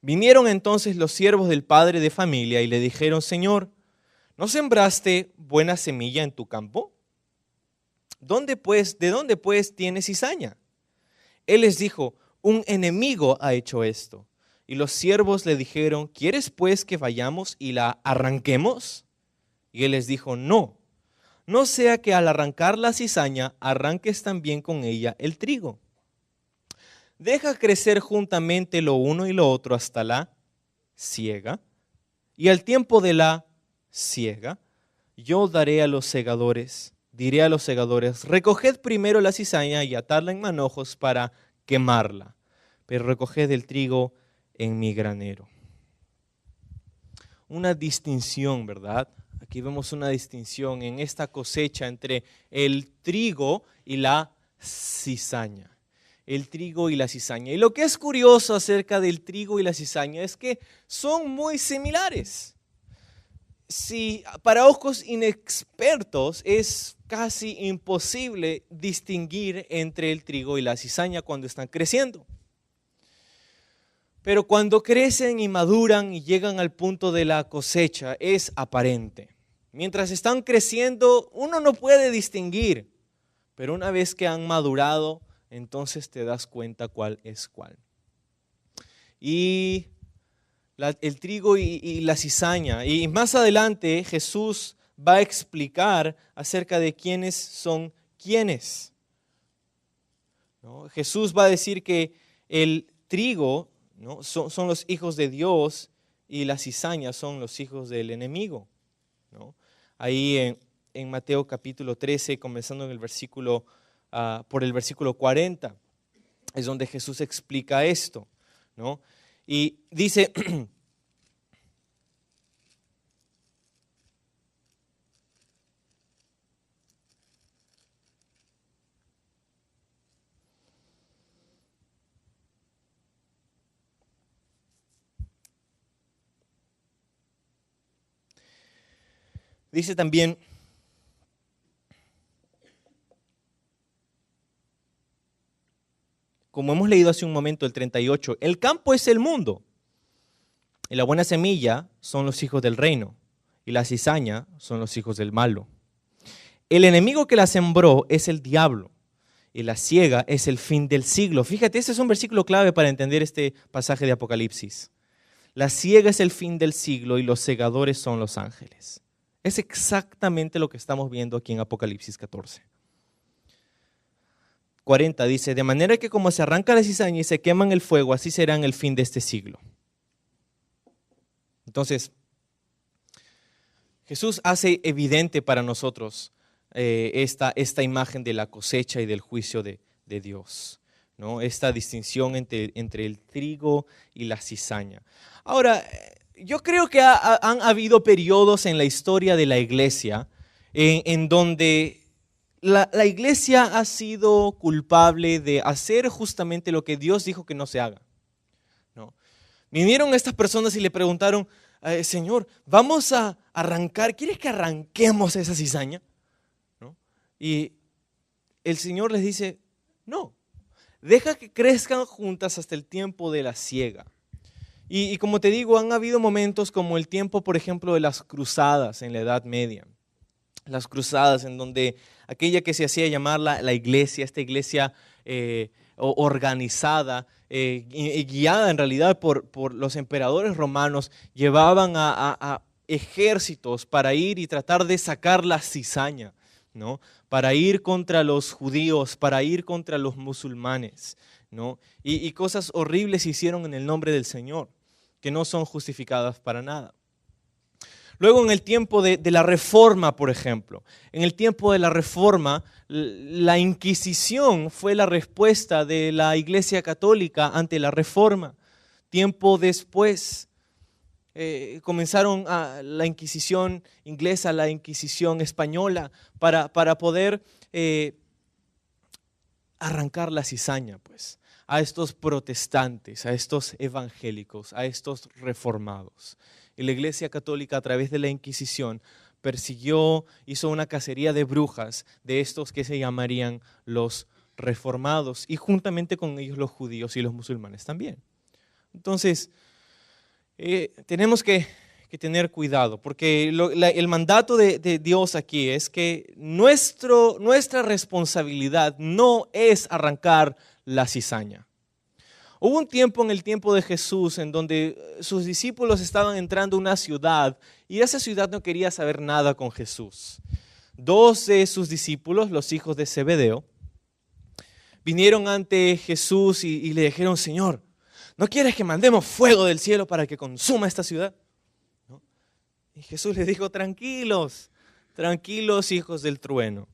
Vinieron entonces los siervos del padre de familia y le dijeron, Señor, ¿no sembraste buena semilla en tu campo? ¿De dónde pues tienes cizaña? Él les dijo, un enemigo ha hecho esto. Y los siervos le dijeron, ¿quieres pues que vayamos y la arranquemos? Y él les dijo, no sea que al arrancar la cizaña, arranques también con ella el trigo. Deja crecer juntamente lo uno y lo otro hasta la siega. Y al tiempo de la siega, yo diré a los segadores, recoged primero la cizaña y atadla en manojos para quemarla, pero recoged el trigo en mi granero. Una distinción, ¿verdad? Aquí vemos una distinción en esta cosecha entre el trigo y la cizaña. El trigo y la cizaña. Y lo que es curioso acerca del trigo y la cizaña es que son muy similares. Si para ojos inexpertos es casi imposible distinguir entre el trigo y la cizaña cuando están creciendo. Pero cuando crecen y maduran y llegan al punto de la cosecha es aparente. Mientras están creciendo uno no puede distinguir, pero una vez que han madurado, entonces te das cuenta cuál es cuál. Y el trigo y la cizaña. Y más adelante Jesús va a explicar acerca de quiénes son quiénes. ¿No? Jesús va a decir que el trigo, ¿no? son los hijos de Dios y la cizaña son los hijos del enemigo, ¿no? Ahí en Mateo capítulo 13, comenzando en el versículo, por el versículo 40, es donde Jesús explica esto, ¿no? Y dice, dice también, como hemos leído hace un momento, el 38, el campo es el mundo, y la buena semilla son los hijos del reino, y la cizaña son los hijos del malo. El enemigo que la sembró es el diablo, y la siega es el fin del siglo. Fíjate, ese es un versículo clave para entender este pasaje de Apocalipsis. La siega es el fin del siglo, y los segadores son los ángeles. Es exactamente lo que estamos viendo aquí en Apocalipsis 14. 40 dice, de manera que como se arranca la cizaña y se quema en el fuego, así será en el fin de este siglo. Entonces, Jesús hace evidente para nosotros esta imagen de la cosecha y del juicio de Dios, ¿no? Esta distinción entre el trigo y la cizaña. Ahora, yo creo que han habido periodos en la historia de la iglesia en donde la iglesia ha sido culpable de hacer justamente lo que Dios dijo que no se haga, ¿no? Vinieron estas personas y le preguntaron, Señor, vamos a arrancar, ¿quieres que arranquemos esa cizaña? ¿No? Y el Señor les dice, no, deja que crezcan juntas hasta el tiempo de la siega. Y como te digo, han habido momentos como el tiempo, por ejemplo, de las cruzadas en la Edad Media. Las cruzadas en donde aquella que se hacía llamar la iglesia, esta iglesia organizada, guiada en realidad por los emperadores romanos, llevaban a ejércitos para ir y tratar de sacar la cizaña, ¿no? Para ir contra los judíos, para ir contra los musulmanes, ¿no? Y cosas horribles se hicieron en el nombre del Señor, que no son justificadas para nada. Luego en el tiempo de la Reforma, por ejemplo, en el tiempo de la Reforma, la Inquisición fue la respuesta de la Iglesia Católica ante la Reforma. Tiempo después comenzaron la Inquisición inglesa, la Inquisición española, para poder arrancar la cizaña, pues, a estos protestantes, a estos evangélicos, a estos reformados. Y la Iglesia Católica, a través de la Inquisición, persiguió, hizo una cacería de brujas de estos que se llamarían los reformados, y juntamente con ellos los judíos y los musulmanes también. Entonces, tenemos que tener cuidado, porque el mandato de Dios aquí es que nuestra responsabilidad no es arrancar la cizaña. Hubo un tiempo en el tiempo de Jesús en donde sus discípulos estaban entrando a una ciudad y esa ciudad no quería saber nada con Jesús. Dos de sus discípulos, los hijos de Zebedeo, vinieron ante Jesús y le dijeron, Señor, ¿no quieres que mandemos fuego del cielo para que consuma esta ciudad? ¿No? Y Jesús les dijo, tranquilos, tranquilos hijos del trueno.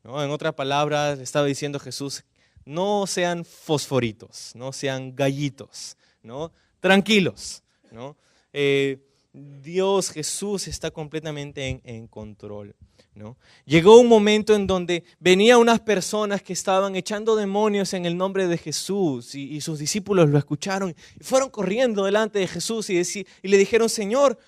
¿No? En otras palabras, le estaba diciendo Jesús, no sean fosforitos, no sean gallitos, ¿no? Tranquilos, ¿no? Dios, Jesús está completamente en control, ¿no? Llegó un momento en donde venían unas personas que estaban echando demonios en el nombre de Jesús y sus discípulos lo escucharon y fueron corriendo delante de Jesús y le dijeron, Señor,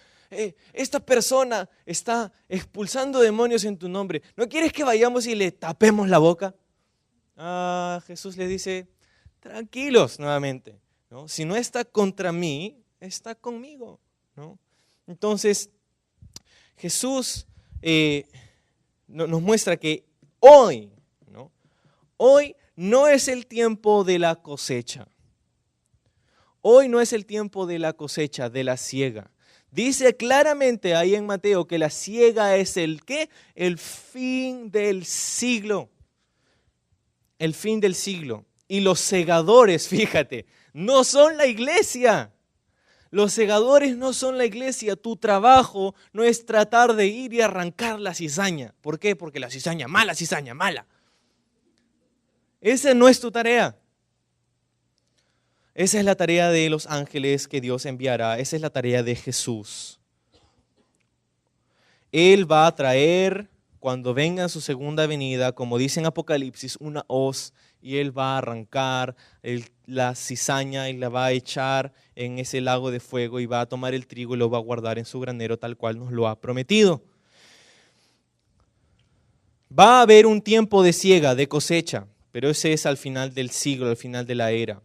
esta persona está expulsando demonios en tu nombre, ¿no quieres que vayamos y le tapemos la boca? Jesús le dice, tranquilos nuevamente, ¿no? Si no está contra mí, está conmigo, ¿no? Entonces, Jesús nos muestra que hoy, ¿no? Hoy no es el tiempo de la cosecha. Hoy no es el tiempo de la cosecha, de la siega. Dice claramente ahí en Mateo que la siega es el ¿qué? El fin del siglo. El fin del siglo. Y los segadores, fíjate, no son la iglesia. Los segadores no son la iglesia. Tu trabajo no es tratar de ir y arrancar la cizaña. ¿Por qué? Porque la cizaña mala, cizaña mala. Esa no es tu tarea. Esa es la tarea de los ángeles que Dios enviará. Esa es la tarea de Jesús. Él va a traer, cuando venga su segunda venida, como dice en Apocalipsis, una hoz, y Él va a arrancar la cizaña y la va a echar en ese lago de fuego y va a tomar el trigo y lo va a guardar en su granero tal cual nos lo ha prometido. Va a haber un tiempo de siega, de cosecha, pero ese es al final del siglo, al final de la era.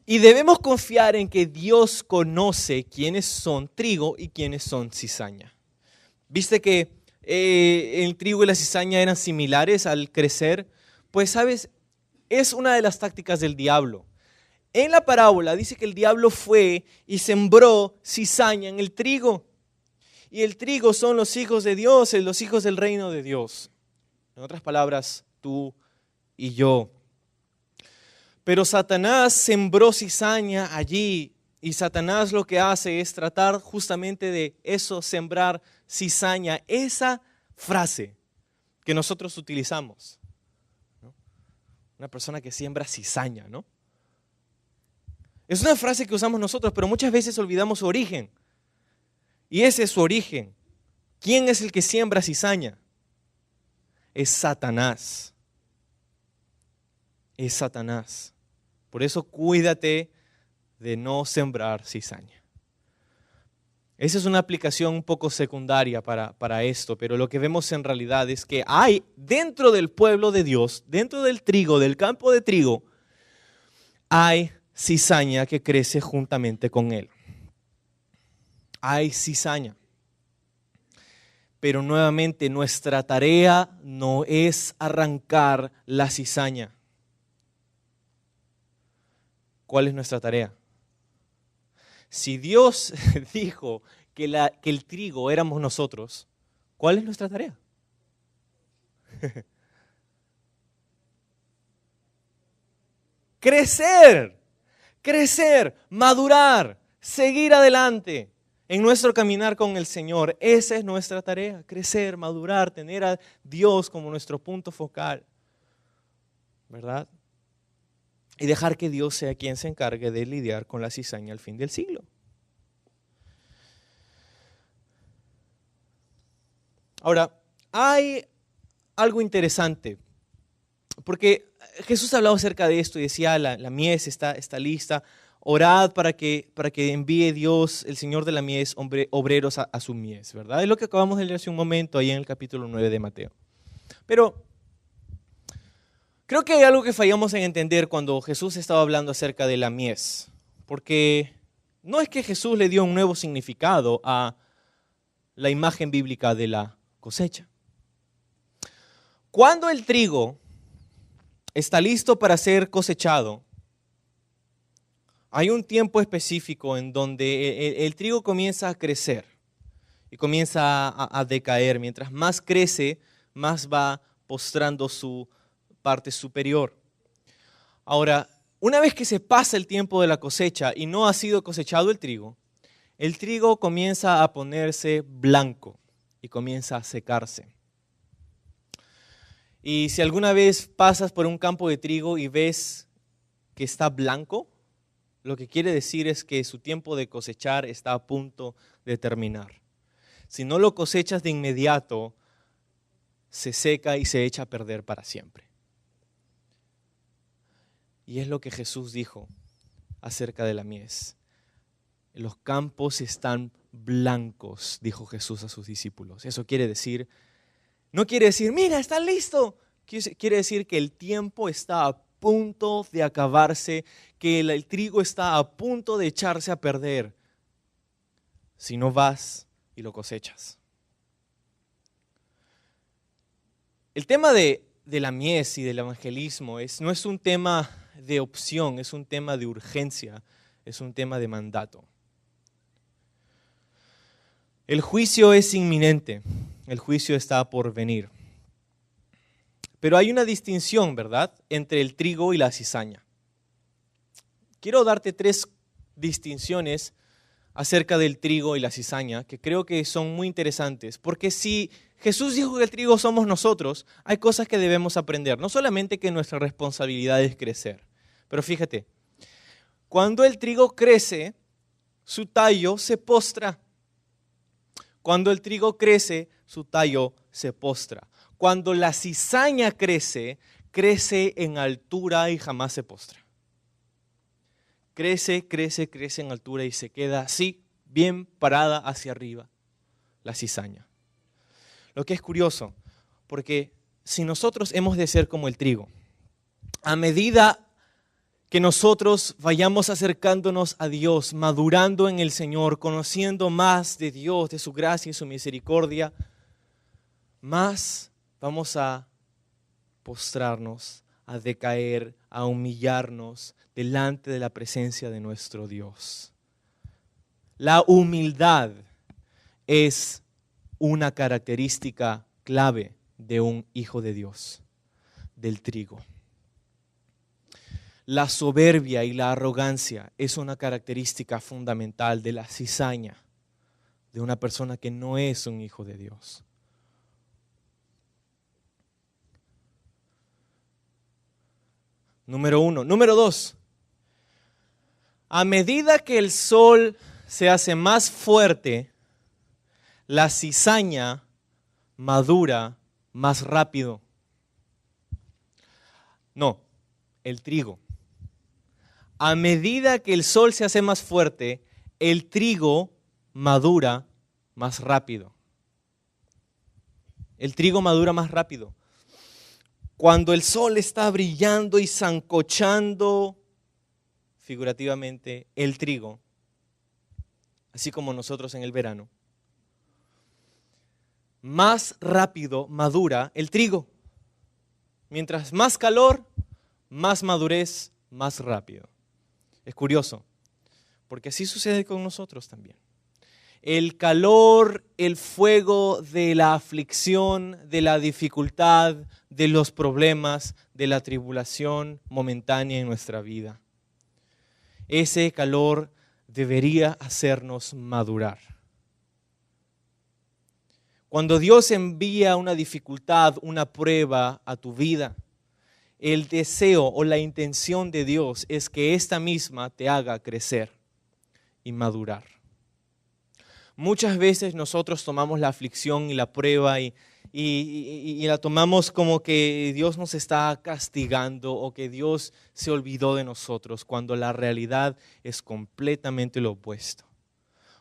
Y debemos confiar en que Dios conoce quiénes son trigo y quiénes son cizaña. ¿Viste que el trigo y la cizaña eran similares al crecer? Pues sabes, es una de las tácticas del diablo. En la parábola dice que el diablo fue y sembró cizaña en el trigo. Y el trigo son los hijos de Dios, los hijos del reino de Dios. En otras palabras, tú y yo. Pero Satanás sembró cizaña allí. Y Satanás lo que hace es tratar justamente de eso, sembrar cizaña. Esa frase que nosotros utilizamos, ¿no? Una persona que siembra cizaña, ¿no? Es una frase que usamos nosotros, pero muchas veces olvidamos su origen. Y ese es su origen. ¿Quién es el que siembra cizaña? es Satanás. Es Satanás. Por eso cuídate de no sembrar cizaña. Esa es una aplicación un poco secundaria para esto, pero lo que vemos en realidad es que hay dentro del pueblo de Dios, dentro del trigo, del campo de trigo, hay cizaña que crece juntamente con él. Hay cizaña. Pero nuevamente nuestra tarea no es arrancar la cizaña. ¿Cuál es nuestra tarea? Si Dios dijo que el trigo éramos nosotros, ¿cuál es nuestra tarea? Crecer, madurar, seguir adelante en nuestro caminar con el Señor. Esa es nuestra tarea, crecer, madurar, tener a Dios como nuestro punto focal, ¿verdad? Y dejar que Dios sea quien se encargue de lidiar con la cizaña al fin del siglo. Ahora, hay algo interesante, porque Jesús hablaba acerca de esto y decía, la mies está lista, orad para que envíe Dios, el Señor de la mies, obreros a su mies, ¿verdad? Es lo que acabamos de leer hace un momento ahí en el capítulo 9 de Mateo. Pero creo que hay algo que fallamos en entender cuando Jesús estaba hablando acerca de la mies, porque no es que Jesús le dio un nuevo significado a la imagen bíblica de la cosecha. Cuando el trigo está listo para ser cosechado, hay un tiempo específico en donde el trigo comienza a crecer y comienza a decaer. Mientras más crece, más va postrando su parte superior. Ahora, una vez que se pasa el tiempo de la cosecha y no ha sido cosechado el trigo comienza a ponerse blanco y comienza a secarse. Y si alguna vez pasas por un campo de trigo y ves que está blanco, lo que quiere decir es que su tiempo de cosechar está a punto de terminar. Si no lo cosechas de inmediato, se seca y se echa a perder para siempre. Y es lo que Jesús dijo acerca de la mies. Los campos están blancos, dijo Jesús a sus discípulos. Eso quiere decir, no quiere decir, mira, está listo. Quiere decir que el tiempo está a punto de acabarse, que el trigo está a punto de echarse a perder si no vas y lo cosechas. El tema de la mies y del evangelismo no es un tema de opción, es un tema de urgencia, es un tema de mandato. El juicio es inminente, el juicio está por venir. Pero hay una distinción, ¿verdad?, entre el trigo y la cizaña. Quiero darte 3 distinciones acerca del trigo y la cizaña que creo que son muy interesantes, porque si Jesús dijo que el trigo somos nosotros, hay cosas que debemos aprender, no solamente que nuestra responsabilidad es crecer, pero fíjate, cuando el trigo crece, su tallo se postra. Cuando el trigo crece, su tallo se postra. Cuando la cizaña crece, crece en altura y jamás se postra. Crece en altura y se queda así, bien parada hacia arriba, la cizaña. Lo que es curioso, porque si nosotros hemos de ser como el trigo, a medida que nosotros vayamos acercándonos a Dios, madurando en el Señor, conociendo más de Dios, de su gracia y su misericordia, más vamos a postrarnos, a decaer, a humillarnos delante de la presencia de nuestro Dios. La humildad es una característica clave de un hijo de Dios, del trigo. La soberbia y la arrogancia es una característica fundamental de la cizaña, de una persona que no es un hijo de Dios. Número 1. Número 2. A medida que el sol se hace más fuerte, la cizaña madura más rápido. No, el trigo. A medida que el sol se hace más fuerte, el trigo madura más rápido. El trigo madura más rápido. Cuando el sol está brillando y sancochando figurativamente el trigo, así como nosotros en el verano, más rápido madura el trigo. Mientras más calor, más madurez, más rápido. Es curioso, porque así sucede con nosotros también. El calor, el fuego de la aflicción, de la dificultad, de los problemas, de la tribulación momentánea en nuestra vida. Ese calor debería hacernos madurar. Cuando Dios envía una dificultad, una prueba a tu vida, el deseo o la intención de Dios es que esta misma te haga crecer y madurar. Muchas veces nosotros tomamos la aflicción y la prueba y la tomamos como que Dios nos está castigando o que Dios se olvidó de nosotros, cuando la realidad es completamente lo opuesto.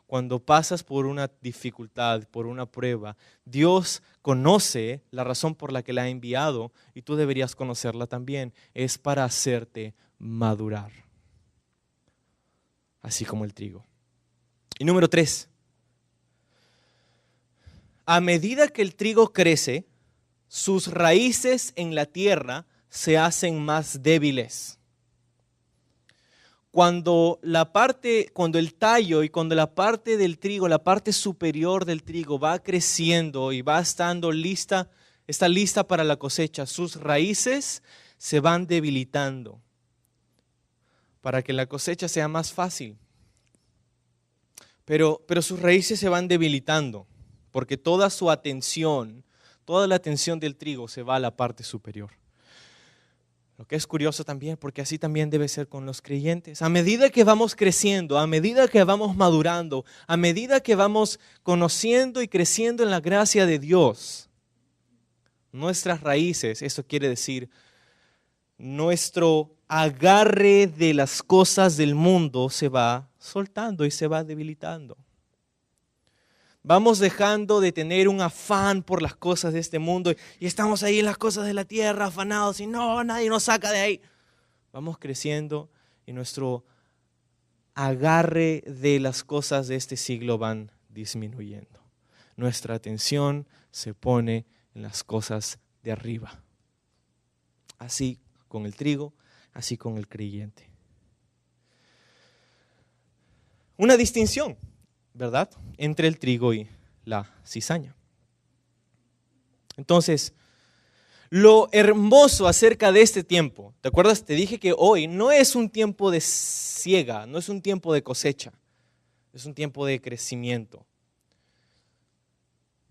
Cuando pasas por una dificultad, por una prueba, Dios conoce la razón por la que la ha enviado y tú deberías conocerla también. Es para hacerte madurar, así como el trigo. Y número 3. A medida que el trigo crece, sus raíces en la tierra se hacen más débiles. Cuando el tallo y cuando la parte del trigo, la parte superior del trigo va creciendo y va está lista para la cosecha, sus raíces se van debilitando para que la cosecha sea más fácil. Pero sus raíces se van debilitando porque toda la atención del trigo se va a la parte superior. Lo que es curioso también, porque así también debe ser con los creyentes. A medida que vamos creciendo, a medida que vamos madurando, a medida que vamos conociendo y creciendo en la gracia de Dios, nuestras raíces, eso quiere decir, nuestro agarre de las cosas del mundo se va soltando y se va debilitando. Vamos dejando de tener un afán por las cosas de este mundo y estamos ahí en las cosas de la tierra afanados y no, nadie nos saca de ahí. Vamos creciendo y nuestro agarre de las cosas de este siglo van disminuyendo. Nuestra atención se pone en las cosas de arriba. Así con el trigo, así con el creyente. Una distinción, ¿verdad?, entre el trigo y la cizaña. Entonces, lo hermoso acerca de este tiempo, ¿te acuerdas? Te dije que hoy no es un tiempo de siega, no es un tiempo de cosecha, es un tiempo de crecimiento.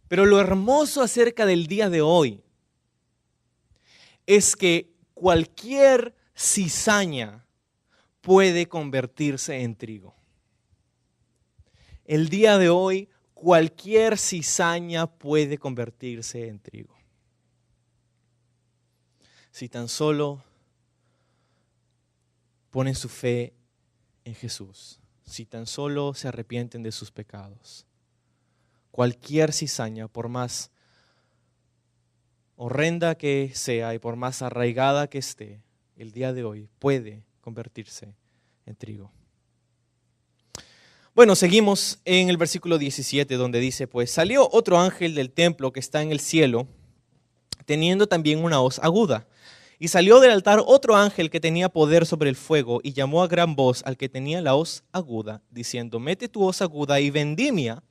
Pero lo hermoso acerca del día de hoy es que cualquier cizaña puede convertirse en trigo. El día de hoy, cualquier cizaña puede convertirse en trigo. Si tan solo ponen su fe en Jesús, si tan solo se arrepienten de sus pecados, cualquier cizaña, por más horrenda que sea y por más arraigada que esté, el día de hoy puede convertirse en trigo. Bueno, seguimos en el versículo 17 donde dice, pues salió otro ángel del templo que está en el cielo, teniendo también una hoz aguda. Y salió del altar otro ángel que tenía poder sobre el fuego y llamó a gran voz al que tenía la hoz aguda, diciendo, mete tu hoz aguda y vendimia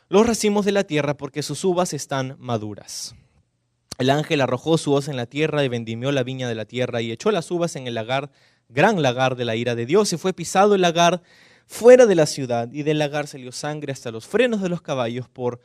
los racimos de la tierra porque sus uvas están maduras. El ángel arrojó su hoz en la tierra y vendimió la viña de la tierra y echó las uvas en el gran lagar de la ira de Dios y fue pisado el lagar fuera de la ciudad, y del lagar salió sangre hasta los frenos de los caballos por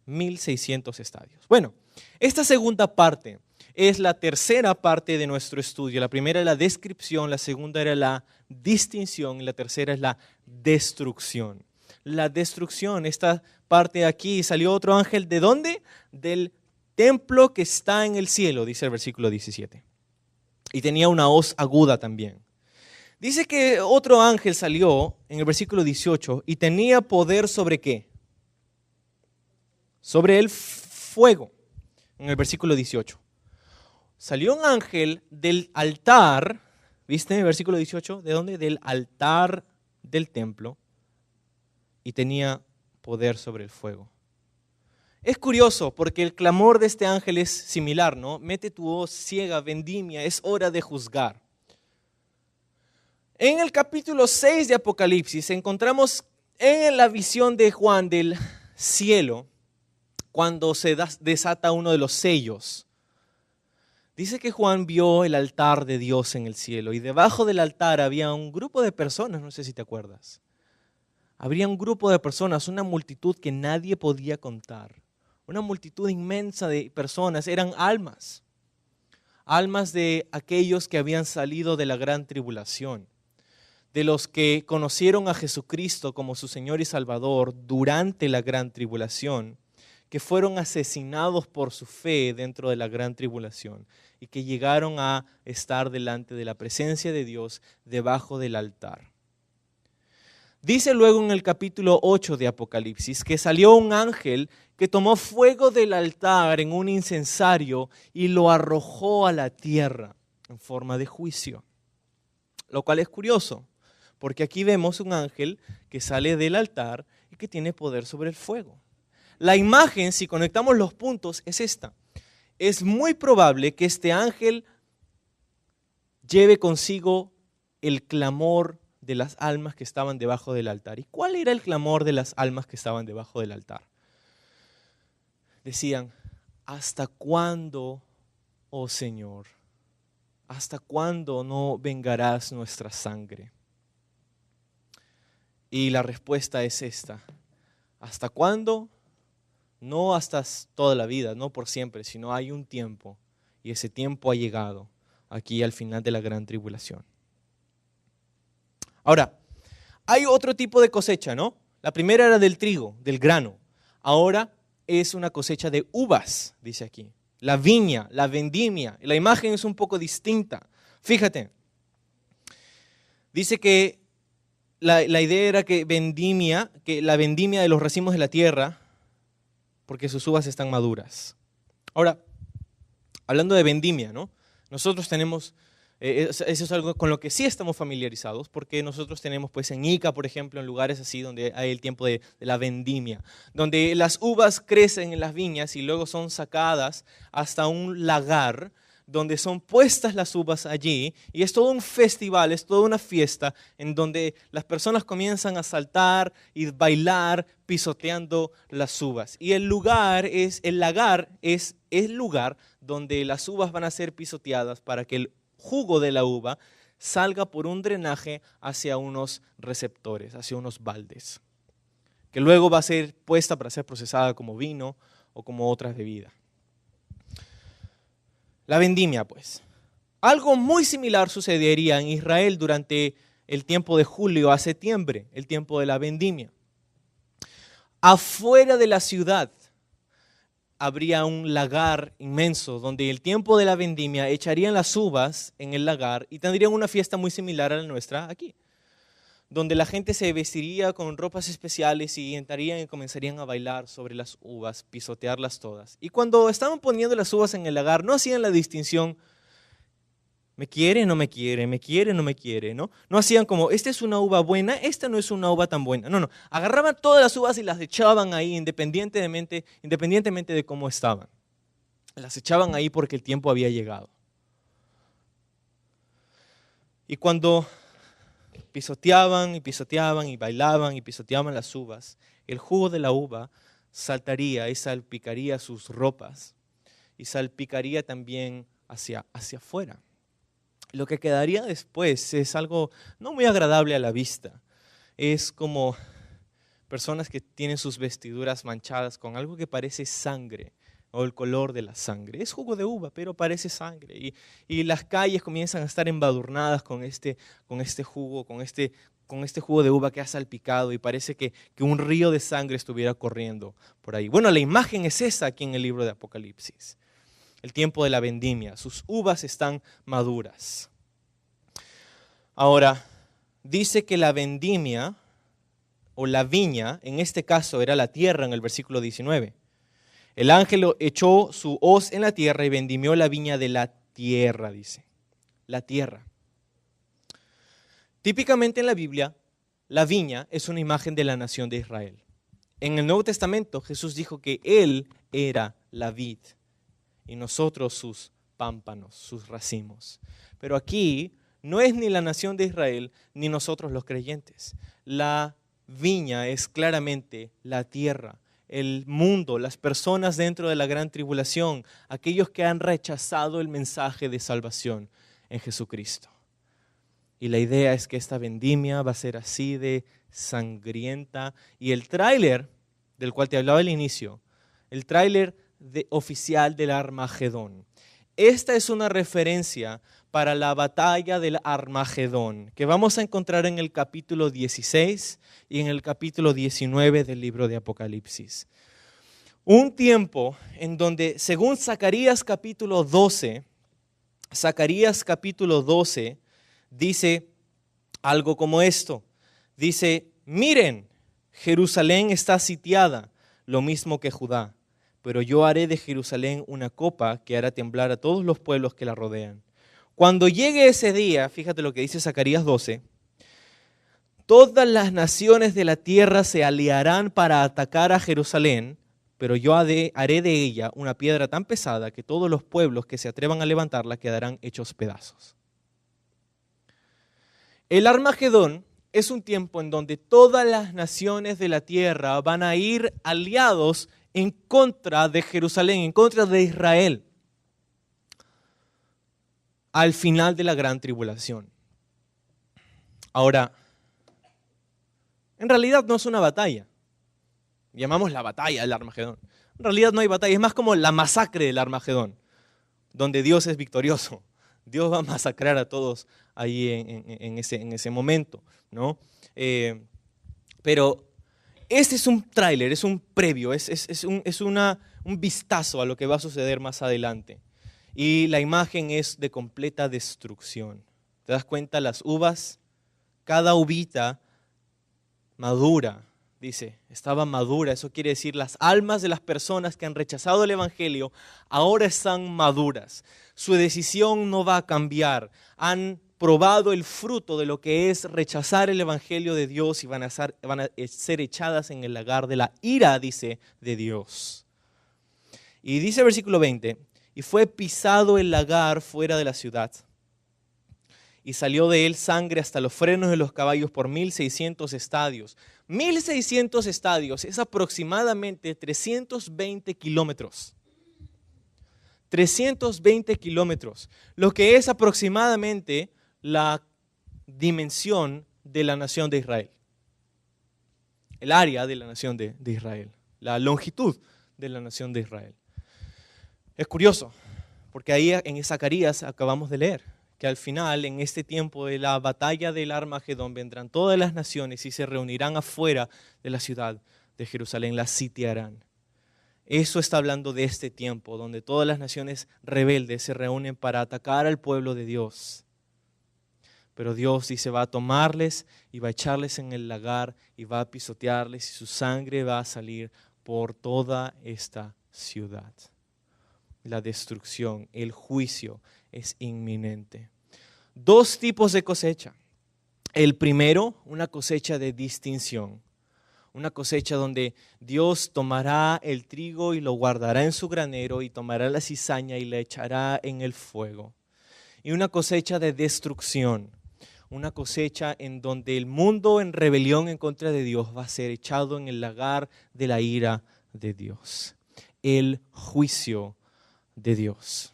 1,600 estadios. Bueno, esta segunda parte es la tercera parte de nuestro estudio. La primera es la descripción, la segunda era la distinción y la tercera es la destrucción. La destrucción, esta parte de aquí, salió otro ángel, ¿de dónde? Del templo que está en el cielo, dice el versículo 17. y tenía una hoz aguda también. Dice que otro ángel salió en el versículo 18 y tenía poder ¿sobre qué? Sobre el fuego, en el versículo 18. Salió un ángel del altar, ¿viste? En el versículo 18, ¿de dónde? Del altar del templo, y tenía poder sobre el fuego. Es curioso porque el clamor de este ángel es similar, ¿no? Mete tu hoz ciega, vendimia, es hora de juzgar. En el capítulo 6 de Apocalipsis encontramos en la visión de Juan del cielo, cuando se desata uno de los sellos. Dice que Juan vio el altar de Dios en el cielo y debajo del altar había un grupo de personas, no sé si te acuerdas. Habría un grupo de personas, una multitud que nadie podía contar. Una multitud inmensa de personas, eran almas. Almas de aquellos que habían salido de la gran tribulación. De los que conocieron a Jesucristo como su Señor y Salvador durante la gran tribulación, que fueron asesinados por su fe dentro de la gran tribulación y que llegaron a estar delante de la presencia de Dios debajo del altar. Dice luego en el capítulo 8 de Apocalipsis que salió un ángel que tomó fuego del altar en un incensario y lo arrojó a la tierra en forma de juicio. Lo cual es curioso, porque aquí vemos un ángel que sale del altar y que tiene poder sobre el fuego. La imagen, si conectamos los puntos, es esta. Es muy probable que este ángel lleve consigo el clamor de las almas que estaban debajo del altar. ¿Y cuál era el clamor de las almas que estaban debajo del altar? Decían, ¿hasta cuándo, oh Señor? ¿Hasta cuándo no vengarás nuestra sangre? Y la respuesta es esta. ¿Hasta cuándo? No hasta toda la vida, no por siempre, sino hay un tiempo. Y ese tiempo ha llegado aquí al final de la gran tribulación. Ahora, hay otro tipo de cosecha, ¿no? La primera era del trigo, del grano. Ahora es una cosecha de uvas, dice aquí. La viña, la vendimia. La imagen es un poco distinta. Fíjate, dice que la idea era que la vendimia de los racimos de la tierra, porque sus uvas están maduras. Ahora, hablando de vendimia, ¿no? Nosotros tenemos, eso es algo con lo que sí estamos familiarizados, porque nosotros tenemos pues en Ica, por ejemplo, en lugares así donde hay el tiempo de la vendimia, donde las uvas crecen en las viñas y luego son sacadas hasta un lagar, donde son puestas las uvas allí, y es todo un festival, es toda una fiesta en donde las personas comienzan a saltar y bailar pisoteando las uvas. Y el lagar es el lugar donde las uvas van a ser pisoteadas para que el jugo de la uva salga por un drenaje hacia unos receptores, hacia unos baldes, que luego va a ser puesta para ser procesada como vino o como otras bebidas. La vendimia, pues. Algo muy similar sucedería en Israel durante el tiempo de julio a septiembre, el tiempo de la vendimia. Afuera de la ciudad habría un lagar inmenso donde el tiempo de la vendimia echarían las uvas en el lagar y tendrían una fiesta muy similar a la nuestra aquí, donde la gente se vestiría con ropas especiales y entrarían y comenzarían a bailar sobre las uvas, pisotearlas todas. Y cuando estaban poniendo las uvas en el lagar, no hacían la distinción, ¿me quiere, no me quiere? ¿Me quiere, no me quiere? ¿No? No hacían como, esta es una uva buena, esta no es una uva tan buena. No, agarraban todas las uvas y las echaban ahí independientemente de cómo estaban. Las echaban ahí porque el tiempo había llegado. Y cuando pisoteaban y bailaban y pisoteaban las uvas, el jugo de la uva saltaría y salpicaría sus ropas y salpicaría también hacia afuera. Lo que quedaría después es algo no muy agradable a la vista. Es como personas que tienen sus vestiduras manchadas con algo que parece sangre o el color de la sangre. Es jugo de uva, pero parece sangre. Y las calles comienzan a estar embadurnadas con este jugo de uva que ha salpicado y parece que un río de sangre estuviera corriendo por ahí. Bueno, la imagen es esa aquí en el libro de Apocalipsis. el tiempo de la vendimia. Sus uvas están maduras. Ahora, dice que la vendimia o la viña, en este caso era la tierra en el versículo 19. El ángel echó su hoz en la tierra y vendimió la viña de la tierra, dice. La tierra. Típicamente en la Biblia, la viña es una imagen de la nación de Israel. En el Nuevo Testamento, Jesús dijo que Él era la vid y nosotros sus pámpanos, sus racimos. Pero aquí no es ni la nación de Israel ni nosotros los creyentes. La viña es claramente la tierra, el mundo, las personas dentro de la gran tribulación, aquellos que han rechazado el mensaje de salvación en Jesucristo. Y la idea es que esta vendimia va a ser así de sangrienta. Y el tráiler, del cual te hablaba al inicio, el tráiler oficial del Armagedón. Esta es una referencia para la batalla del Armagedón, que vamos a encontrar en el capítulo 16 y en el capítulo 19 del libro de Apocalipsis. Un tiempo en donde, según Zacarías capítulo 12, dice algo como esto. Dice, miren, Jerusalén está sitiada, lo mismo que Judá, pero yo haré de Jerusalén una copa que hará temblar a todos los pueblos que la rodean. Cuando llegue ese día, fíjate lo que dice Zacarías 12, todas las naciones de la tierra se aliarán para atacar a Jerusalén, pero yo haré de ella una piedra tan pesada que todos los pueblos que se atrevan a levantarla quedarán hechos pedazos. El Armagedón es un tiempo en donde todas las naciones de la tierra van a ir aliados en contra de Jerusalén, en contra de Israel, al final de la gran tribulación. Ahora, en realidad no es una batalla. Llamamos la batalla del Armagedón. En realidad no hay batalla, es más como la masacre del Armagedón, donde Dios es victorioso. Dios va a masacrar a todos ahí en ese momento, ¿no? Pero este es un tráiler, es un previo, es un vistazo a lo que va a suceder más adelante. Y la imagen es de completa destrucción. ¿Te das cuenta? Las uvas, cada uvita madura, dice, estaba madura. Eso quiere decir las almas de las personas que han rechazado el Evangelio ahora están maduras. Su decisión no va a cambiar. Han probado el fruto de lo que es rechazar el Evangelio de Dios y van a ser echadas en el lagar de la ira, dice, de Dios. Y dice el versículo 20, y fue pisado el lagar fuera de la ciudad, y salió de él sangre hasta los frenos de los caballos por 1,600 estadios. 1,600 estadios es aproximadamente 320 kilómetros. 320 kilómetros, lo que es aproximadamente la dimensión de la nación de Israel. El área de la nación de Israel, la longitud de la nación de Israel. Es curioso, porque ahí en Zacarías acabamos de leer que al final, en este tiempo de la batalla del Armagedón, vendrán todas las naciones y se reunirán afuera de la ciudad de Jerusalén, la sitiarán. Eso está hablando de este tiempo, donde todas las naciones rebeldes se reúnen para atacar al pueblo de Dios. Pero Dios dice, va a tomarles y va a echarles en el lagar y va a pisotearles y su sangre va a salir por toda esta ciudad. La destrucción, el juicio es inminente. Dos tipos de cosecha. El primero, una cosecha de distinción. Una cosecha donde Dios tomará el trigo y lo guardará en su granero y tomará la cizaña y la echará en el fuego. Y una cosecha de destrucción. Una cosecha en donde el mundo en rebelión en contra de Dios va a ser echado en el lagar de la ira de Dios. El juicio de Dios.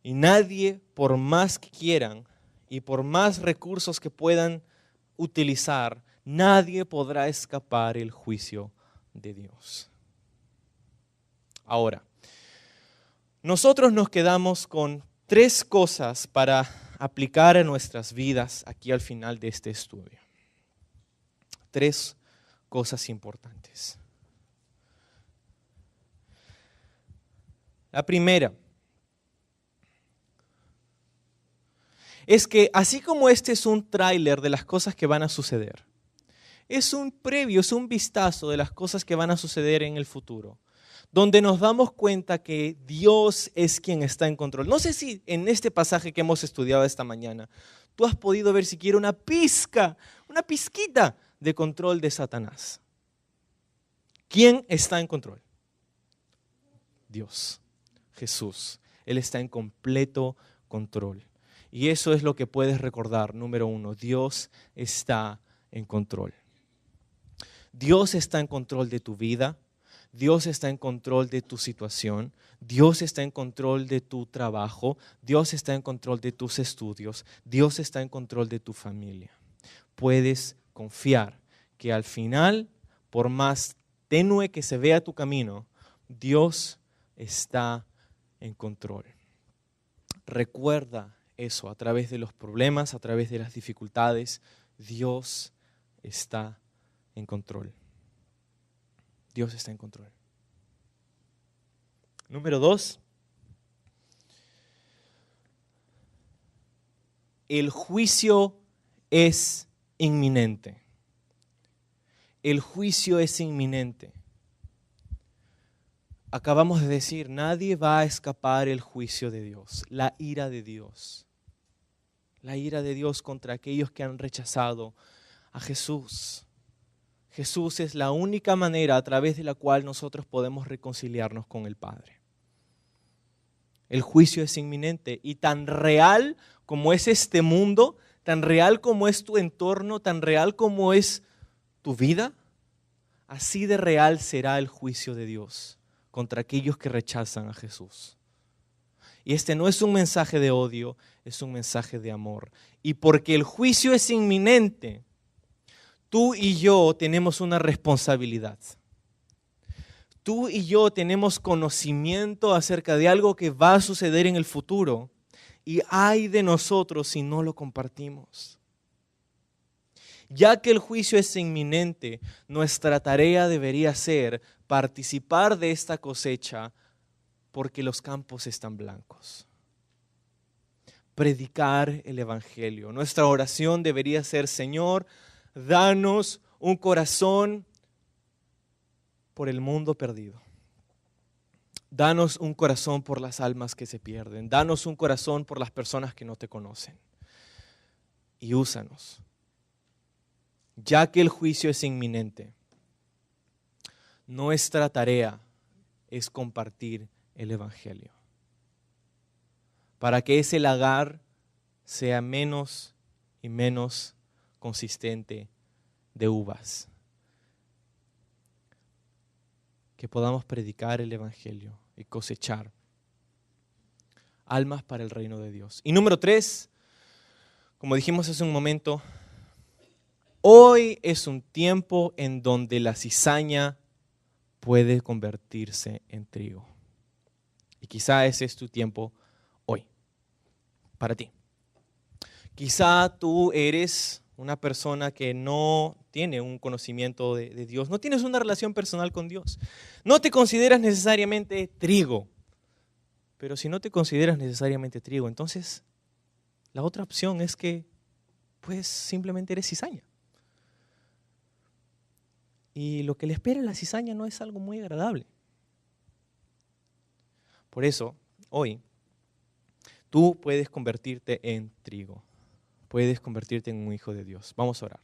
Y nadie, por más que quieran y por más recursos que puedan utilizar, nadie podrá escapar el juicio de Dios. Ahora, nosotros nos quedamos con 3 cosas para aplicar a nuestras vidas aquí al final de este estudio. 3 cosas importantes. La primera es que así como este es un tráiler de las cosas que van a suceder, es un previo, es un vistazo de las cosas que van a suceder en el futuro, donde nos damos cuenta que Dios es quien está en control. No sé si en este pasaje que hemos estudiado esta mañana, tú has podido ver siquiera una pizquita de control de Satanás. ¿Quién está en control? Dios, Jesús. Él está en completo control. Y eso es lo que puedes recordar. Número uno, Dios está en control. Dios está en control de tu vida. Dios está en control de tu situación. Dios está en control de tu trabajo. Dios está en control de tus estudios. Dios está en control de tu familia. Puedes confiar que al final, por más tenue que se vea tu camino, Dios está en control. Recuerda eso a través de los problemas, a través de las dificultades. Dios está en control. Dios está en control. Número 2. El juicio es inminente. El juicio es inminente. Acabamos de decir, nadie va a escapar el juicio de Dios, la ira de Dios. La ira de Dios contra aquellos que han rechazado a Jesús. Jesús es la única manera a través de la cual nosotros podemos reconciliarnos con el Padre. El juicio es inminente y tan real como es este mundo, tan real como es tu entorno, tan real como es tu vida, así de real será el juicio de Dios contra aquellos que rechazan a Jesús. Y este no es un mensaje de odio, es un mensaje de amor. Y porque el juicio es inminente, tú y yo tenemos una responsabilidad. Tú y yo tenemos conocimiento acerca de algo que va a suceder en el futuro. Y ay de nosotros si no lo compartimos. Ya que el juicio es inminente, nuestra tarea debería ser participar de esta cosecha porque los campos están blancos. Predicar el evangelio. Nuestra oración debería ser: Señor, danos un corazón por el mundo perdido. Danos un corazón por las almas que se pierden. Danos un corazón por las personas que no te conocen. Y úsanos. Ya que el juicio es inminente, nuestra tarea es compartir el evangelio. Para que ese lagar sea menos y menos consistente de uvas. Que podamos predicar el evangelio y cosechar almas para el reino de Dios. Y número 3, como dijimos hace un momento, hoy es un tiempo en donde la cizaña puede convertirse en trigo. Y quizá ese es tu tiempo hoy, para ti. Quizá tú eres una persona que no tiene un conocimiento de Dios, no tienes una relación personal con Dios. No te consideras necesariamente trigo. Pero si no te consideras necesariamente trigo, entonces la otra opción es que pues simplemente eres cizaña. Y lo que le espera a la cizaña no es algo muy agradable. Por eso, hoy, tú puedes convertirte en trigo. Puedes convertirte en un hijo de Dios. Vamos a orar.